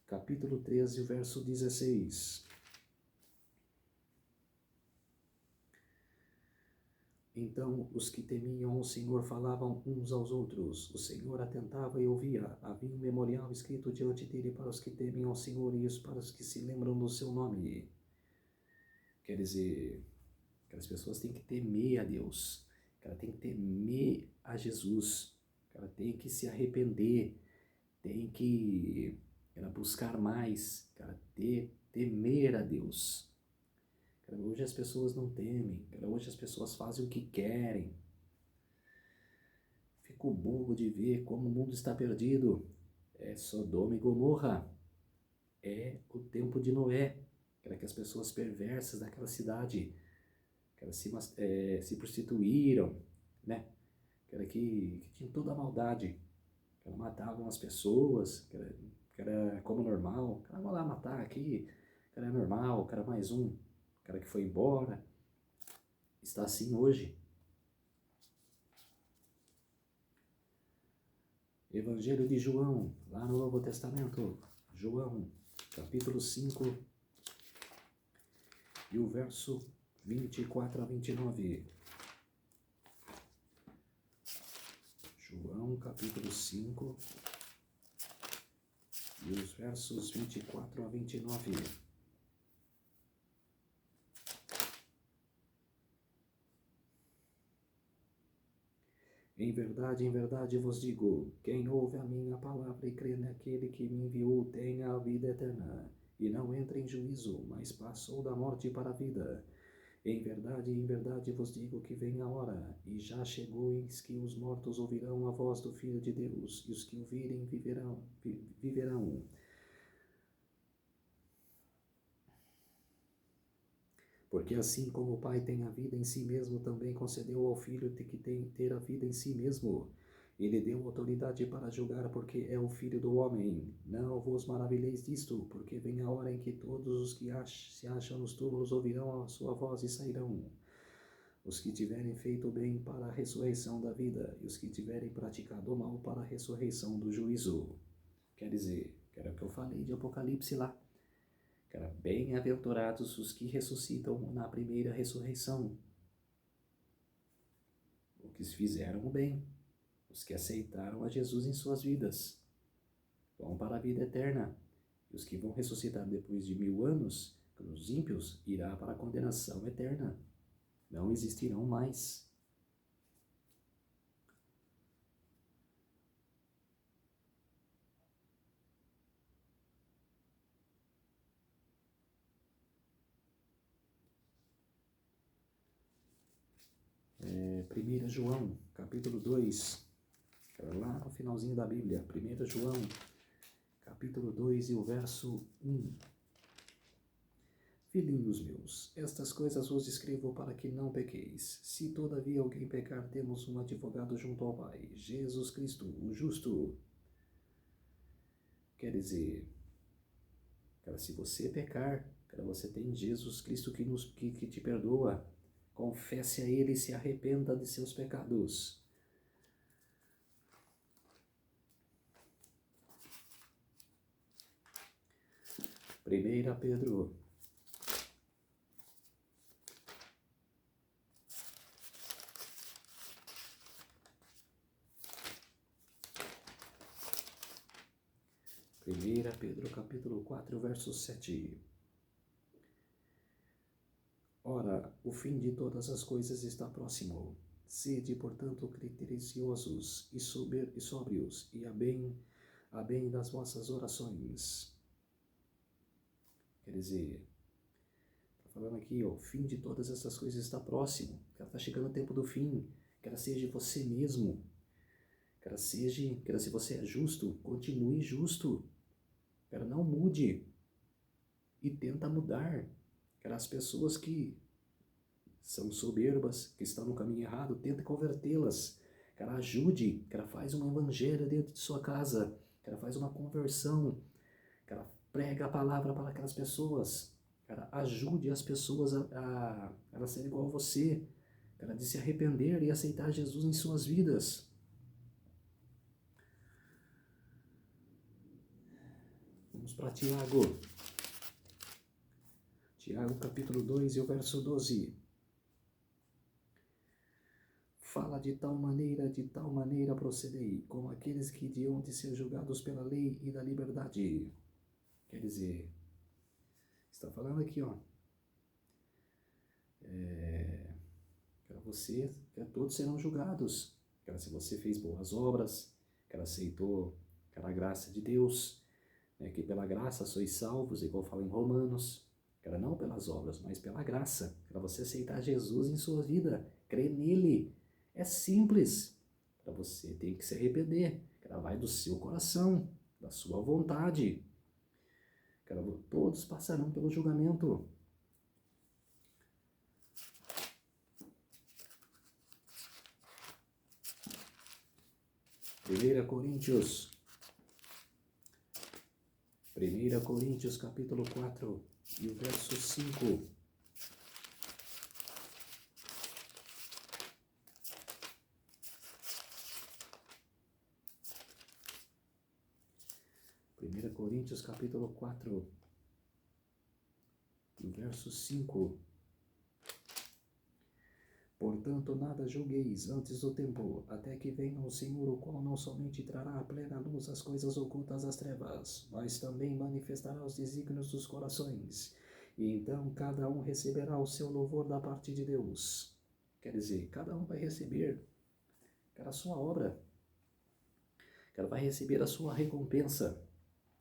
Capítulo 13, verso 16. Então os que temiam o Senhor falavam uns aos outros. O Senhor atentava e ouvia. Havia um memorial escrito diante dele para os que temem ao Senhor e para os que se lembram do seu nome. Quer dizer, que as pessoas têm que temer a Deus. Ela tem que temer a Jesus. Ela tem que se arrepender. Tem que buscar mais. Temer a Deus. Hoje as pessoas não temem, hoje as pessoas fazem o que querem. Fico bobo de ver como o mundo está perdido. É Sodoma e Gomorra. É o tempo de Noé. Que as pessoas perversas daquela cidade, que elas se prostituíram, né? Que tinham toda a maldade. Que elas matavam as pessoas, que era como normal. Que vão lá matar aqui, que era normal, que era mais um. Cara que foi embora, está assim hoje. Evangelho de João, lá no Novo Testamento, João, capítulo 5, e o verso 24 a 29. João, capítulo 5, e os versos 24 a 29. Em verdade vos digo, quem ouve a minha palavra e crê naquele que me enviou tem a vida eterna, e não entra em juízo, mas passou da morte para a vida. Em verdade vos digo que vem a hora, e já chegou em que os mortos ouvirão a voz do Filho de Deus, e os que ouvirem viverão. Porque assim como o Pai tem a vida em si mesmo, também concedeu ao Filho que tem ter a vida em si mesmo. Ele deu autoridade para julgar, porque é o Filho do homem. Não vos maravilheis disto, porque vem a hora em que todos os que se acham nos túmulos ouvirão a sua voz e sairão. Os que tiverem feito o bem para a ressurreição da vida, e os que tiverem praticado o mal para a ressurreição do juízo. Quer dizer, que era o que eu falei de Apocalipse lá. Bem-aventurados os que ressuscitam na primeira ressurreição. Os que fizeram o bem, os que aceitaram a Jesus em suas vidas, vão para a vida eterna. E os que vão ressuscitar depois de 1000 anos, os ímpios, irá para a condenação eterna. Não existirão mais. Primeira João, capítulo 2, lá no finalzinho da Bíblia. 1 João, capítulo 2 e o verso 1. Filhinhos meus, estas coisas vos escrevo para que não pequeis. Se todavia alguém pecar, temos um advogado junto ao Pai, Jesus Cristo, o justo. Quer dizer, se você pecar, você tem Jesus Cristo que te perdoa. Confesse a Ele e se arrependa de seus pecados. Primeira Pedro, capítulo 4, verso 7. Ora, o fim de todas as coisas está próximo. Sede, portanto, criteriosos e sóbrios, e a bem das vossas orações. Quer dizer, está falando aqui, o fim de todas essas coisas está próximo. Está chegando o tempo do fim. Seja você mesmo. Se você é justo, continue justo. Não mude. E tenta mudar. Cara, as pessoas que são soberbas, que estão no caminho errado, tenta convertê-las. Cara, ajude, cara, faz um evangelho dentro de sua casa, cara, faz uma conversão, cara, prega a palavra para aquelas pessoas, cara, ajude as pessoas a elas serem igual a você, cara, de se arrepender e aceitar Jesus em suas vidas. Vamos para Tiago. Tiago capítulo 2 e o verso 12. Fala de tal maneira procedei, como aqueles que de de ser julgados pela lei e da liberdade. Quer dizer, está falando aqui, ó, para você, todos serão julgados. Cara, se você fez boas obras, cara, aceitou, cara, a graça de Deus, né, que pela graça sois salvos, igual fala em Romanos, cara, não pelas obras, mas pela graça, para você aceitar Jesus em sua vida, crer nele. É simples. Para você tem que se arrepender. Cara, vai do seu coração, da sua vontade. Cara, todos passarão pelo julgamento. 1 Coríntios capítulo 4 e o verso 5. 1 Coríntios capítulo 4 e o verso 5. Portanto, nada julgueis antes do tempo, até que venha o Senhor, o qual não somente trará à plena luz as coisas ocultas das trevas, mas também manifestará os desígnios dos corações. E então cada um receberá o seu louvor da parte de Deus. Quer dizer, cada um vai receber, cara, a sua obra. Cara, vai receber a sua recompensa.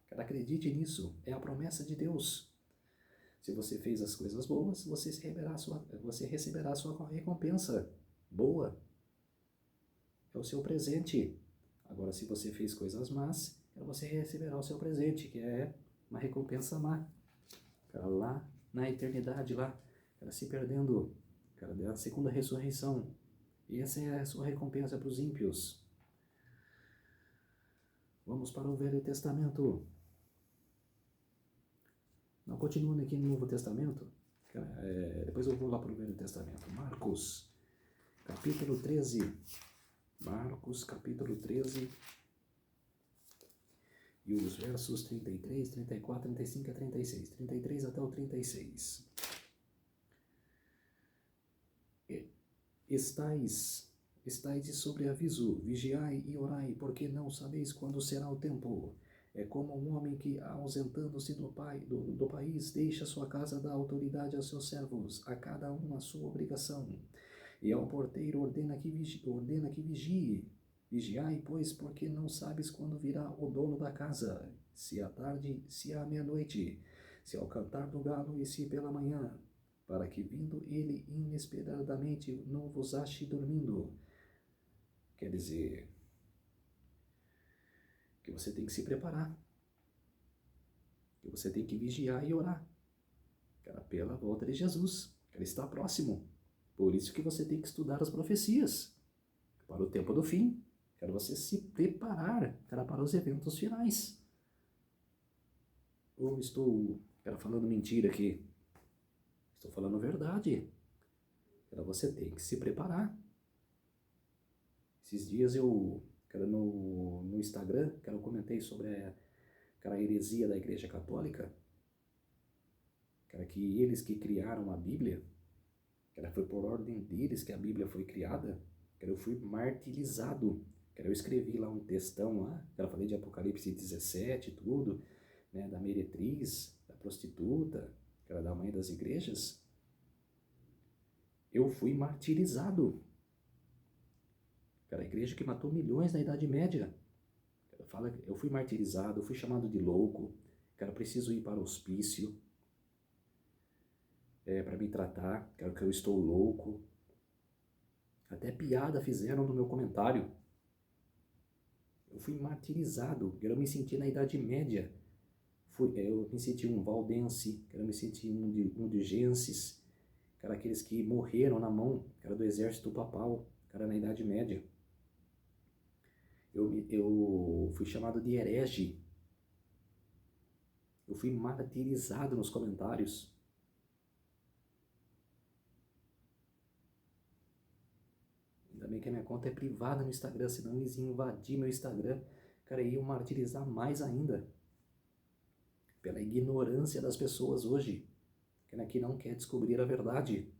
Cara, acredite nisso, é a promessa de Deus. Se você fez as coisas boas, você receberá a sua recompensa boa. É o seu presente. Agora, se você fez coisas más, você receberá o seu presente, que é uma recompensa má. Cara, lá na eternidade, lá, cara, se perdendo, cara, da segunda ressurreição. E essa é a sua recompensa para os ímpios. Vamos para o Velho Testamento. Não, continuando aqui no Novo Testamento, depois eu vou lá para o Velho Testamento. Marcos, capítulo 13. Marcos, capítulo 13. E os versos 33, 34, 35 a 36. 33 até o 36. Estais de sobreaviso, vigiai e orai, porque não sabeis quando será o tempo. É como um homem que, ausentando-se do país, deixa sua casa, dá autoridade aos seus servos, a cada um a sua obrigação. E ao porteiro ordena que vigie. Vigiai, pois, porque não sabes quando virá o dono da casa, se à tarde, se à meia-noite, se ao cantar do galo e se pela manhã, para que vindo ele inesperadamente não vos ache dormindo. Quer dizer, que você tem que se preparar, que você tem que vigiar e orar, cara, pela volta de Jesus, ele está próximo. Por isso que você tem que estudar as profecias para o tempo do fim, para você se preparar, cara, para os eventos finais. Ou estou, cara, falando mentira aqui? Estou falando verdade. Cara, você tem que se preparar. Esses dias eu, cara, no Instagram, cara, eu comentei sobre a heresia da Igreja Católica, cara, que eles que criaram a Bíblia, cara, foi por ordem deles que a Bíblia foi criada, cara, eu fui martirizado, cara, eu escrevi lá um textão lá, cara, falei de Apocalipse 17 tudo, né, da meretriz, da prostituta, cara, da mãe das igrejas. Eu fui martirizado. Cara, a igreja que matou milhões na Idade Média. Cara, fala, eu fui martirizado, eu fui chamado de louco, cara, preciso ir para o hospício, para me tratar, cara, que eu estou louco. Até piada fizeram no meu comentário. Eu fui martirizado, eu me senti na Idade Média. eu me senti um valdense, cara, eu me senti um de Genses, cara, aqueles que morreram na mão, cara, do exército papal, cara, na Idade Média. Eu fui chamado de herege. Eu fui martirizado nos comentários. Ainda bem que a minha conta é privada no Instagram, senão eles iam invadir meu Instagram, cara, iam martirizar mais ainda. Pela ignorância das pessoas hoje, que não quer descobrir a verdade.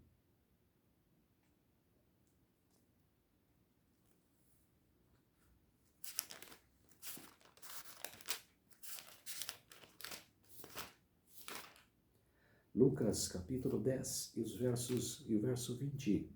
Lucas, capítulo 10, e o verso 20.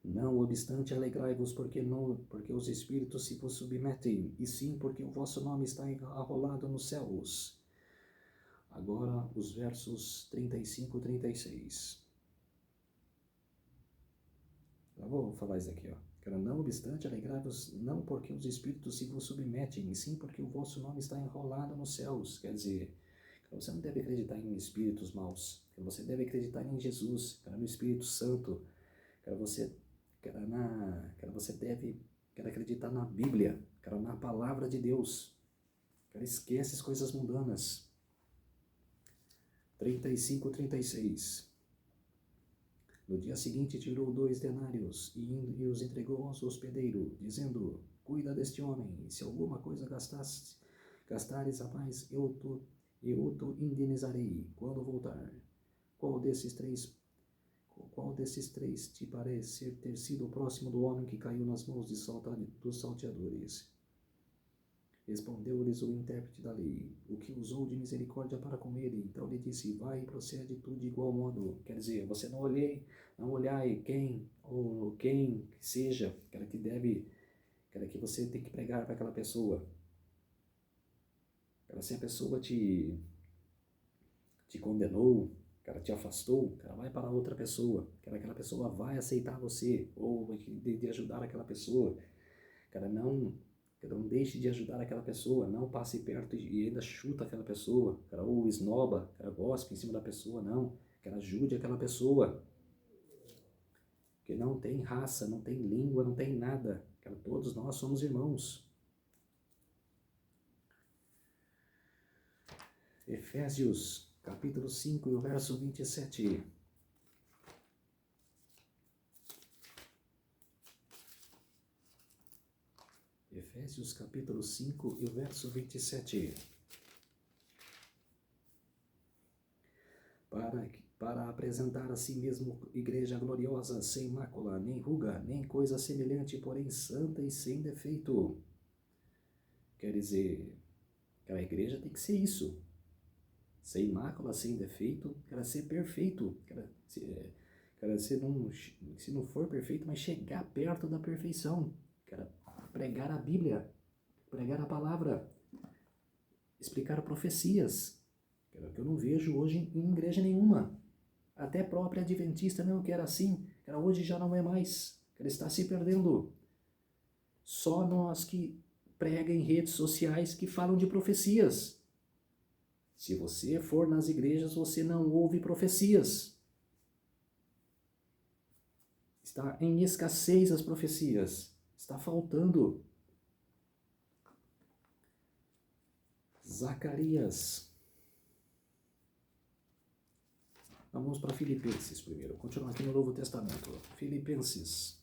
Não obstante, alegrai-vos, porque os espíritos se vos submetem, e sim porque o vosso nome está arrolado nos céus. Agora, os versos 35 e 36. Eu vou falar isso aqui, ó. Cara, não obstante, alegrai-vos, não porque os espíritos se vos submetem, e sim porque o vosso nome está enrolado nos céus. Quer dizer, você não deve acreditar em espíritos maus. Você deve acreditar em Jesus, no Espírito Santo. Você você deve acreditar na Bíblia, na palavra de Deus. Esquece as coisas mundanas. 35, 36. No dia seguinte tirou 2 denários e os entregou ao hospedeiro, dizendo: cuida deste homem, e se alguma coisa gastares a mais, eu te indenizarei quando voltar. Qual desses três te parece ter sido o próximo do homem que caiu nas mãos dos salteadores? Respondeu-lhes o intérprete da lei, o que usou de misericórdia para com ele. Então lhe disse: vai e procede tu de igual modo. Quer dizer, você não olhai quem seja, que você tem que pregar para aquela pessoa. Se a pessoa te condenou, te afastou, vai para outra pessoa, aquela pessoa vai aceitar você, ou de ajudar aquela pessoa, não deixe de ajudar aquela pessoa, não passe perto e ainda chuta aquela pessoa, ou esnoba, gospe em cima da pessoa, não, ajude aquela pessoa, que não tem raça, não tem língua, não tem nada, todos nós somos irmãos. Efésios, capítulo 5, e o verso 27. Efésios, capítulo 5, e o verso 27. Para apresentar a si mesmo igreja gloriosa, sem mácula, nem ruga, nem coisa semelhante, porém santa e sem defeito. Quer dizer, a igreja tem que ser isso. Sem mácula, sem defeito, ser perfeito. Se não for perfeito, mas chegar perto da perfeição. Pregar a Bíblia, pregar a palavra, explicar profecias, que eu não vejo hoje em igreja nenhuma. Até própria adventista não que era assim, hoje já não é mais, está se perdendo. Só nós que pregam em redes sociais que falam de profecias. Se você for nas igrejas, você não ouve profecias. Está em escassez as profecias. Está faltando. Zacarias. Vamos para Filipenses primeiro. Continuar aqui no Novo Testamento. Filipenses.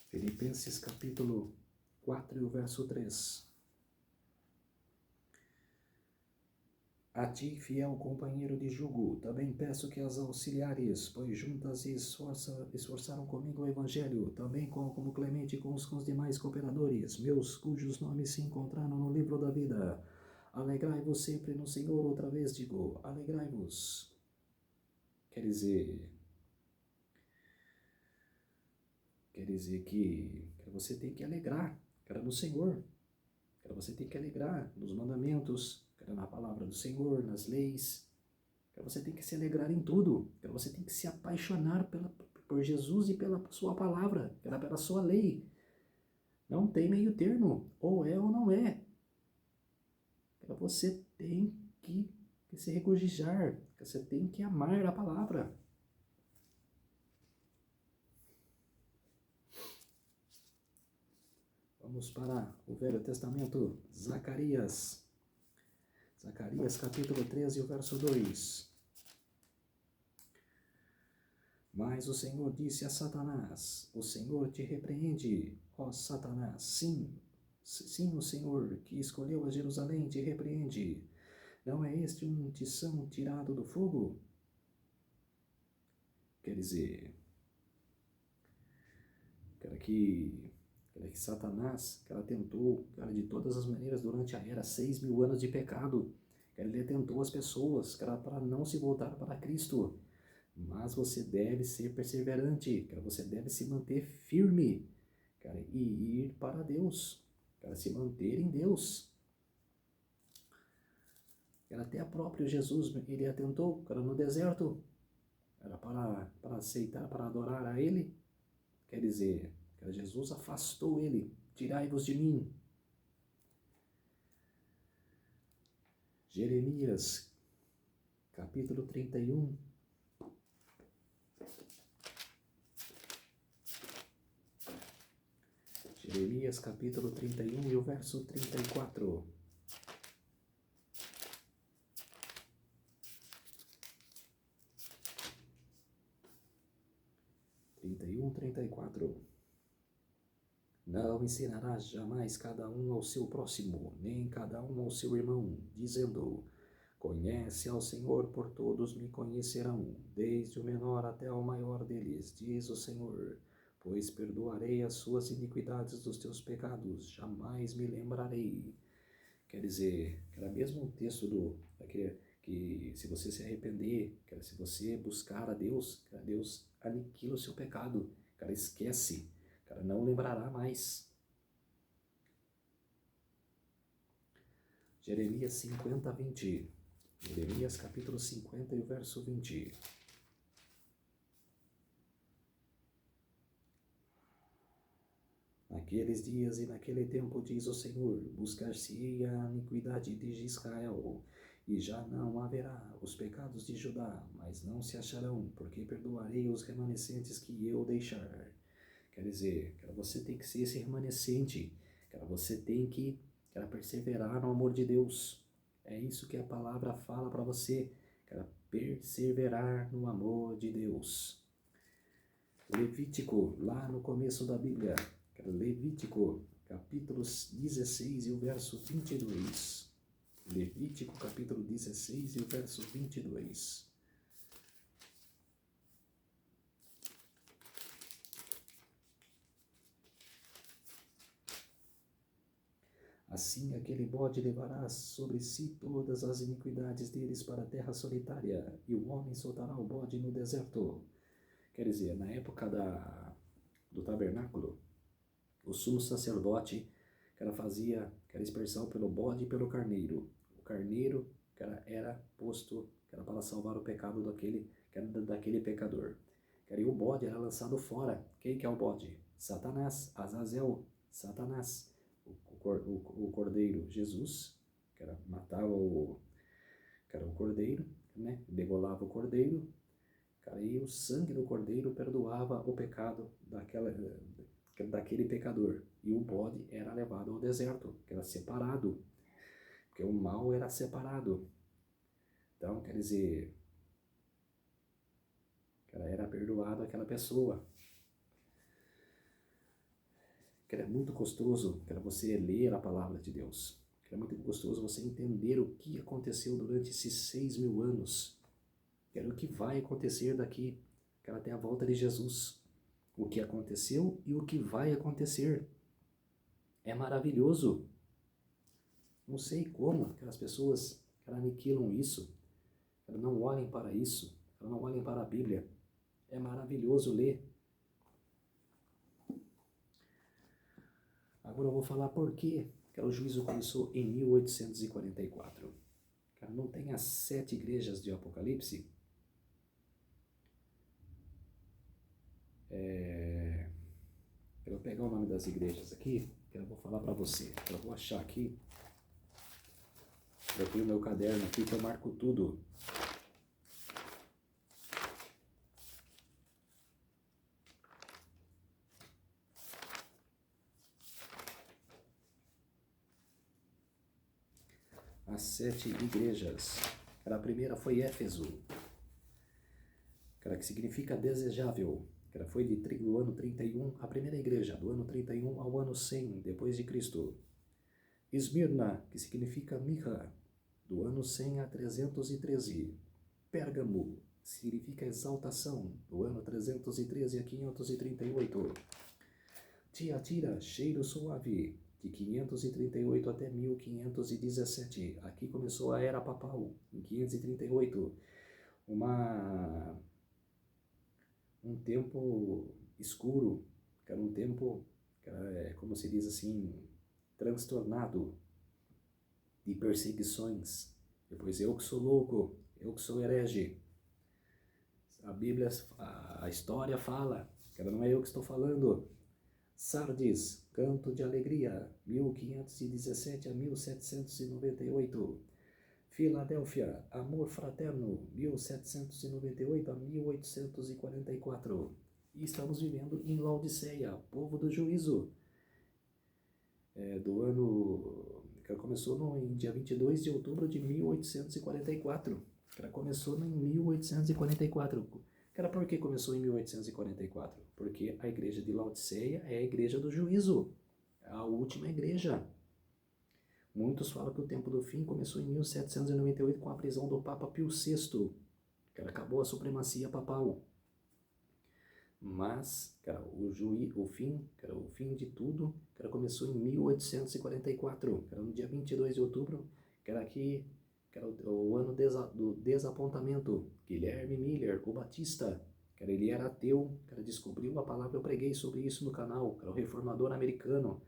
Filipenses capítulo 4 e o verso 3. A ti, fiel companheiro de jugo, também peço que as auxiliares, pois juntas se esforçaram comigo o evangelho, também como Clemente com os demais cooperadores, meus cujos nomes se encontraram no livro da vida. Alegrai-vos sempre no Senhor, outra vez digo, alegrai-vos. Quer dizer que você tem que alegrar, no Senhor. Você tem que alegrar nos mandamentos, na palavra do Senhor, nas leis. Você tem que se alegrar em tudo. Você tem que se apaixonar por Jesus e pela sua palavra, pela sua lei. Não tem meio termo, ou é ou não é. Você tem que se regozijar, você tem que amar a palavra. Vamos para o Velho Testamento, Zacarias. Zacarias capítulo 13, o verso 2. Mas o Senhor disse a Satanás, o Senhor te repreende, ó Satanás, sim, o Senhor que escolheu a Jerusalém te repreende. Não é este um tição tirado do fogo? Quer dizer, que Satanás, tentou, de todas as maneiras durante a era, 6.000 anos de pecado, ele tentou as pessoas, para não se voltar para Cristo. Mas você deve ser perseverante, você deve se manter firme, e ir para Deus, se manter em Deus. Até a próprio Jesus, ele atentou, no deserto, para aceitar, para adorar a ele. Quer dizer, Jesus afastou ele, tirai-vos de mim. Jeremias, capítulo 31. Jeremias, capítulo 31 e o verso 34. Não ensinarás jamais cada um ao seu próximo, nem cada um ao seu irmão, dizendo: conhece ao Senhor, por todos me conhecerão, desde o menor até o maior deles, diz o Senhor. Pois perdoarei as suas iniquidades dos teus pecados, jamais me lembrarei. Quer dizer, mesmo o texto que se você se arrepender, se você buscar a Deus, Deus aniquila o seu pecado, esquece, não lembrará mais. Jeremias 50, 20. Jeremias capítulo 50 e o verso 20. Naqueles dias e naquele tempo, diz o Senhor, buscar-se-ei a iniquidade de Israel, e já não haverá os pecados de Judá, mas não se acharão, porque perdoarei os remanescentes que eu deixar. Quer dizer, você tem que ser esse remanescente, você tem que perseverar no amor de Deus. É isso que a palavra fala para você, perseverar no amor de Deus. Levítico, lá no começo da Bíblia, Levítico, capítulo 16 e o verso 22. Levítico, capítulo 16 e o verso 22. Assim aquele bode levará sobre si todas as iniquidades deles para a terra solitária, e o homem soltará o bode no deserto. Quer dizer, na época do tabernáculo, o sumo sacerdote fazia expiação pelo bode e pelo carneiro. O carneiro era posto para salvar o pecado daquele pecador. E o bode era lançado fora. Quem que é o bode? Satanás, Azazel, Satanás. O cordeiro, Jesus, matava o cordeiro, degolava o cordeiro, e o sangue do cordeiro perdoava o pecado daquele pecador. E o bode era levado ao deserto, que era separado, porque o mal era separado. Então, quer dizer, era perdoado aquela pessoa. É muito gostoso você ler a palavra de Deus. É muito gostoso você entender o que aconteceu durante esses 6.000 anos. Quero o que vai acontecer daqui, até a volta de Jesus. O que aconteceu e o que vai acontecer. É maravilhoso. Não sei como aquelas pessoas aniquilam isso. Elas não olhem para isso. Elas não olhem para a Bíblia. É maravilhoso ler. Agora eu vou falar por quê que o juízo começou em 1844. Não tem as 7 igrejas de Apocalipse? Eu vou pegar o nome das igrejas aqui, que eu vou falar para você. Eu vou achar aqui. Eu tenho meu caderno aqui que eu marco tudo. As 7 igrejas. A primeira foi Éfeso, que significa desejável. Foi do ano 31, a primeira igreja, do ano 31 ao ano 100 depois de Cristo. Esmirna, que significa mirra, do ano 100 a 313. Pérgamo, significa exaltação, do ano 313 a 538. Tiatira, cheiro suave, de 538 até 1517. Aqui começou a era papal, em 538. Um tempo escuro, um tempo, como se diz assim, transtornado de perseguições. Depois, eu que sou louco, eu que sou herege. A Bíblia, a história fala, não é eu que estou falando. Sardes, canto de alegria, 1517 a 1798. Filadélfia, amor fraterno, 1798 a 1844. E estamos vivendo em Laodiceia, povo do juízo. Do ano que começou em dia 22 de outubro de 1844. Começou em 1844. Por que começou em 1844? Porque a igreja de Laodiceia é a igreja do juízo, a última igreja. Muitos falam que o tempo do fim começou em 1798 com a prisão do Papa Pio VI, acabou a supremacia papal. Mas, o fim de tudo, começou em 1844, no dia 22 de outubro, o ano do desapontamento. Guilherme Miller, o Batista, ele era ateu, descobriu a palavra, eu preguei sobre isso no canal, o reformador americano,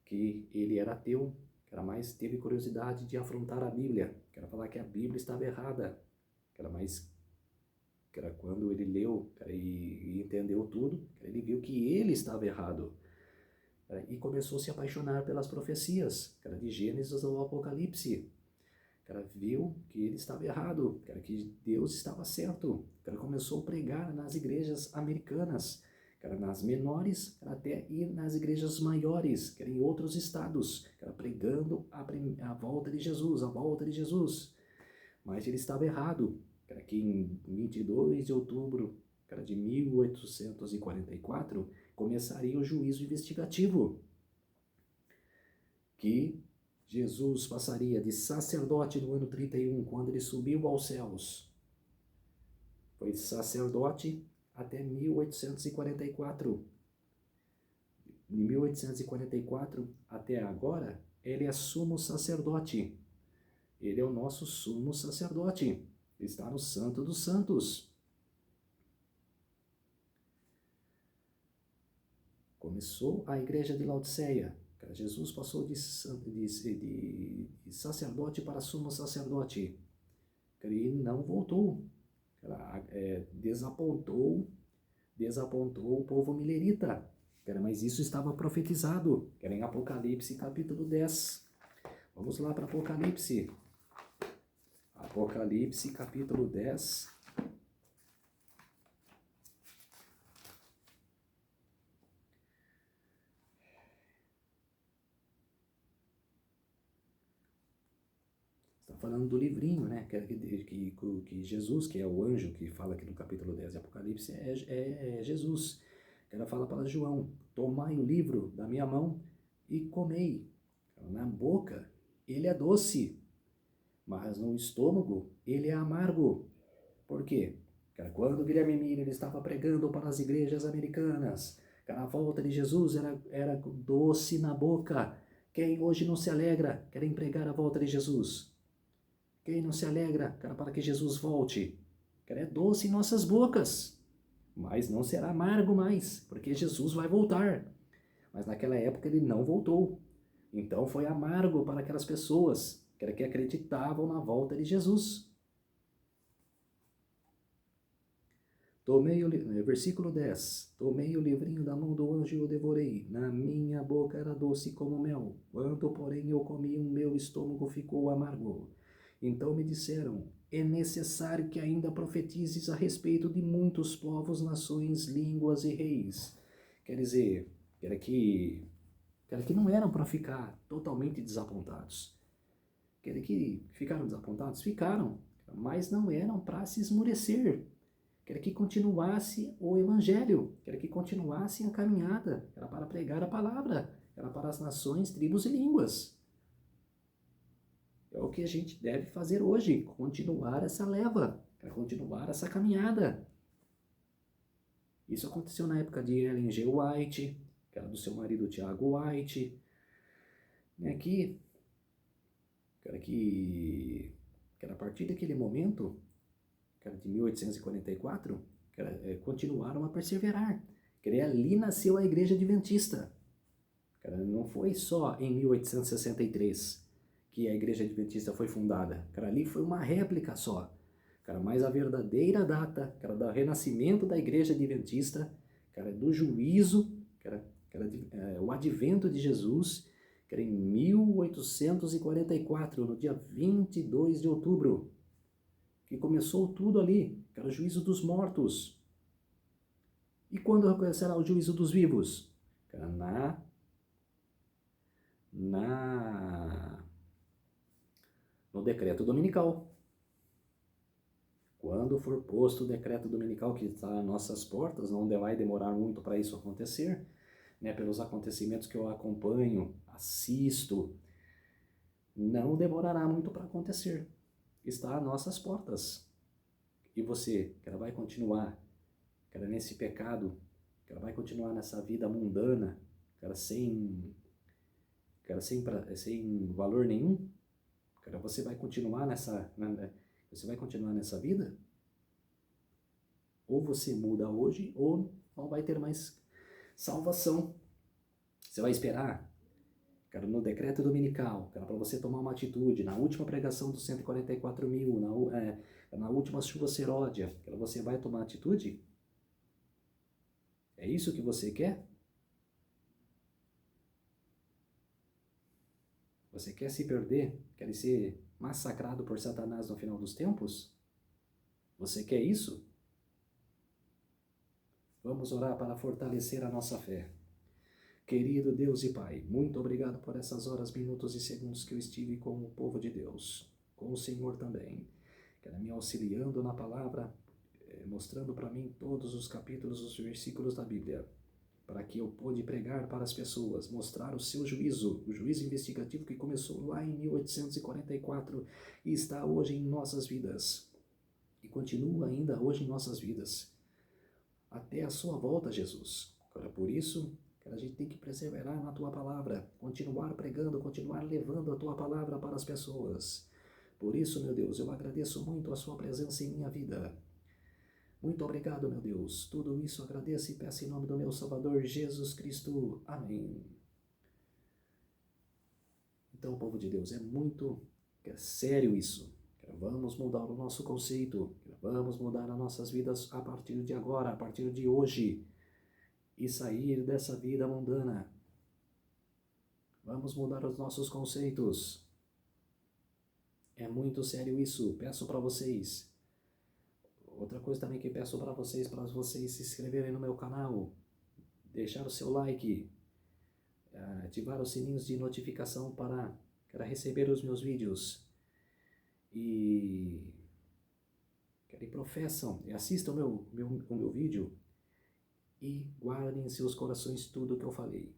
que ele era ateu, mas teve curiosidade de afrontar a Bíblia, falar que a Bíblia estava errada, mas quando ele leu e entendeu tudo, ele viu que ele estava errado, e começou a se apaixonar pelas profecias, de Gênesis ao Apocalipse. Viu que ele estava errado, que Deus estava certo. Começou a pregar nas igrejas americanas, nas menores até e nas igrejas maiores, em outros estados, pregando a volta de Jesus, a volta de Jesus. Mas ele estava errado, que em 22 de outubro de 1844 começaria o juízo investigativo, que Jesus passaria de sacerdote no ano 31, quando ele subiu aos céus. Foi sacerdote até 1844. De 1844 até agora, ele é sumo sacerdote. Ele é o nosso sumo sacerdote. Ele está no Santo dos Santos. Começou a igreja de Laodiceia. Jesus passou de sacerdote para sumo sacerdote. E não voltou. Desapontou o povo milerita. Mas isso estava profetizado. Em Apocalipse capítulo 10. Vamos lá para Apocalipse. Apocalipse capítulo 10. Falando do livrinho, que Jesus, que é o anjo que fala aqui no capítulo 10 de Apocalipse, é Jesus. Ela fala para João: tomai o livro da minha mão e comei. Na boca ele é doce, mas no estômago ele é amargo. Por quê? Cara, quando Guilherme Miller estava pregando para as igrejas americanas, cara, a volta de Jesus era doce na boca. Quem hoje não se alegra, querem pregar a volta de Jesus? Quem não se alegra, cara, para que Jesus volte? Cara, é doce em nossas bocas, mas não será amargo mais, porque Jesus vai voltar. Mas naquela época ele não voltou. Então foi amargo para aquelas pessoas que acreditavam na volta de Jesus. Versículo 10. Tomei o livrinho da mão do anjo e o devorei. Na minha boca era doce como mel. Quando, porém, eu comi, o meu estômago ficou amargo. Então me disseram, é necessário que ainda profetizes a respeito de muitos povos, nações, línguas e reis. Quer dizer, quer que não eram para ficar totalmente desapontados. Quer que ficaram desapontados? Ficaram, mas não eram para se esmurecer. Quer que continuasse o evangelho, quer que continuasse a caminhada, era para pregar a palavra, era para as nações, tribos e línguas. É o que a gente deve fazer hoje, continuar essa leva, continuar essa caminhada. Isso aconteceu na época de Ellen G. White, que era do seu marido Tiago White, né, que a partir daquele momento, de 1844, continuaram a perseverar. Ali nasceu a Igreja Adventista. Não foi só em 1863 que a Igreja Adventista foi fundada. Ali foi uma réplica só. Mas a verdadeira data do renascimento da Igreja Adventista, do juízo, o advento de Jesus, em 1844, no dia 22 de outubro, que começou tudo ali, o juízo dos mortos. E quando será o juízo dos vivos? No decreto dominical. Quando for posto o decreto dominical que está às nossas portas, não vai demorar muito para isso acontecer, né, pelos acontecimentos que eu acompanho, assisto, não demorará muito para acontecer. Está às nossas portas. E você, vai continuar, nesse pecado, vai continuar nessa vida mundana, sem valor nenhum? Você vai continuar nessa vida? Ou você muda hoje, ou não vai ter mais salvação. Você vai esperar, no decreto dominical, para você tomar uma atitude, na última pregação dos 144 mil, na última chuva seródia, você vai tomar atitude? É isso que você quer? Você quer se perder? Quer ser massacrado por Satanás no final dos tempos? Você quer isso? Vamos orar para fortalecer a nossa fé. Querido Deus e Pai, muito obrigado por essas horas, minutos e segundos que eu estive com o povo de Deus, com o Senhor também, me auxiliando na palavra, mostrando para mim todos os capítulos, os versículos da Bíblia, para que eu pude pregar para as pessoas, mostrar o seu juízo, o juízo investigativo que começou lá em 1844 e está hoje em nossas vidas, e continua ainda hoje em nossas vidas, até a sua volta, Jesus. Por isso, a gente tem que perseverar na Tua Palavra, continuar pregando, continuar levando a Tua Palavra para as pessoas. Por isso, meu Deus, eu agradeço muito a Sua presença em minha vida. Muito obrigado, meu Deus. Tudo isso agradeço e peço em nome do meu Salvador, Jesus Cristo. Amém. Então, povo de Deus, é muito sério isso. Vamos mudar o nosso conceito, vamos mudar as nossas vidas a partir de agora, a partir de hoje, e sair dessa vida mundana. Vamos mudar os nossos conceitos. É muito sério isso. Peço para vocês. Outra coisa também que peço para vocês se inscreverem no meu canal, deixar o seu like, ativar os sininhos de notificação para receber os meus vídeos. E professam, assistam o meu vídeo e guardem em seus corações tudo o que eu falei.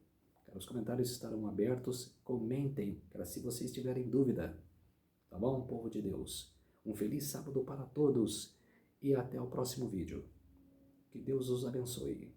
Os comentários estarão abertos. Comentem, cara, se vocês tiverem dúvida. Tá bom, povo de Deus? Um feliz sábado para todos e até o próximo vídeo. Que Deus os abençoe.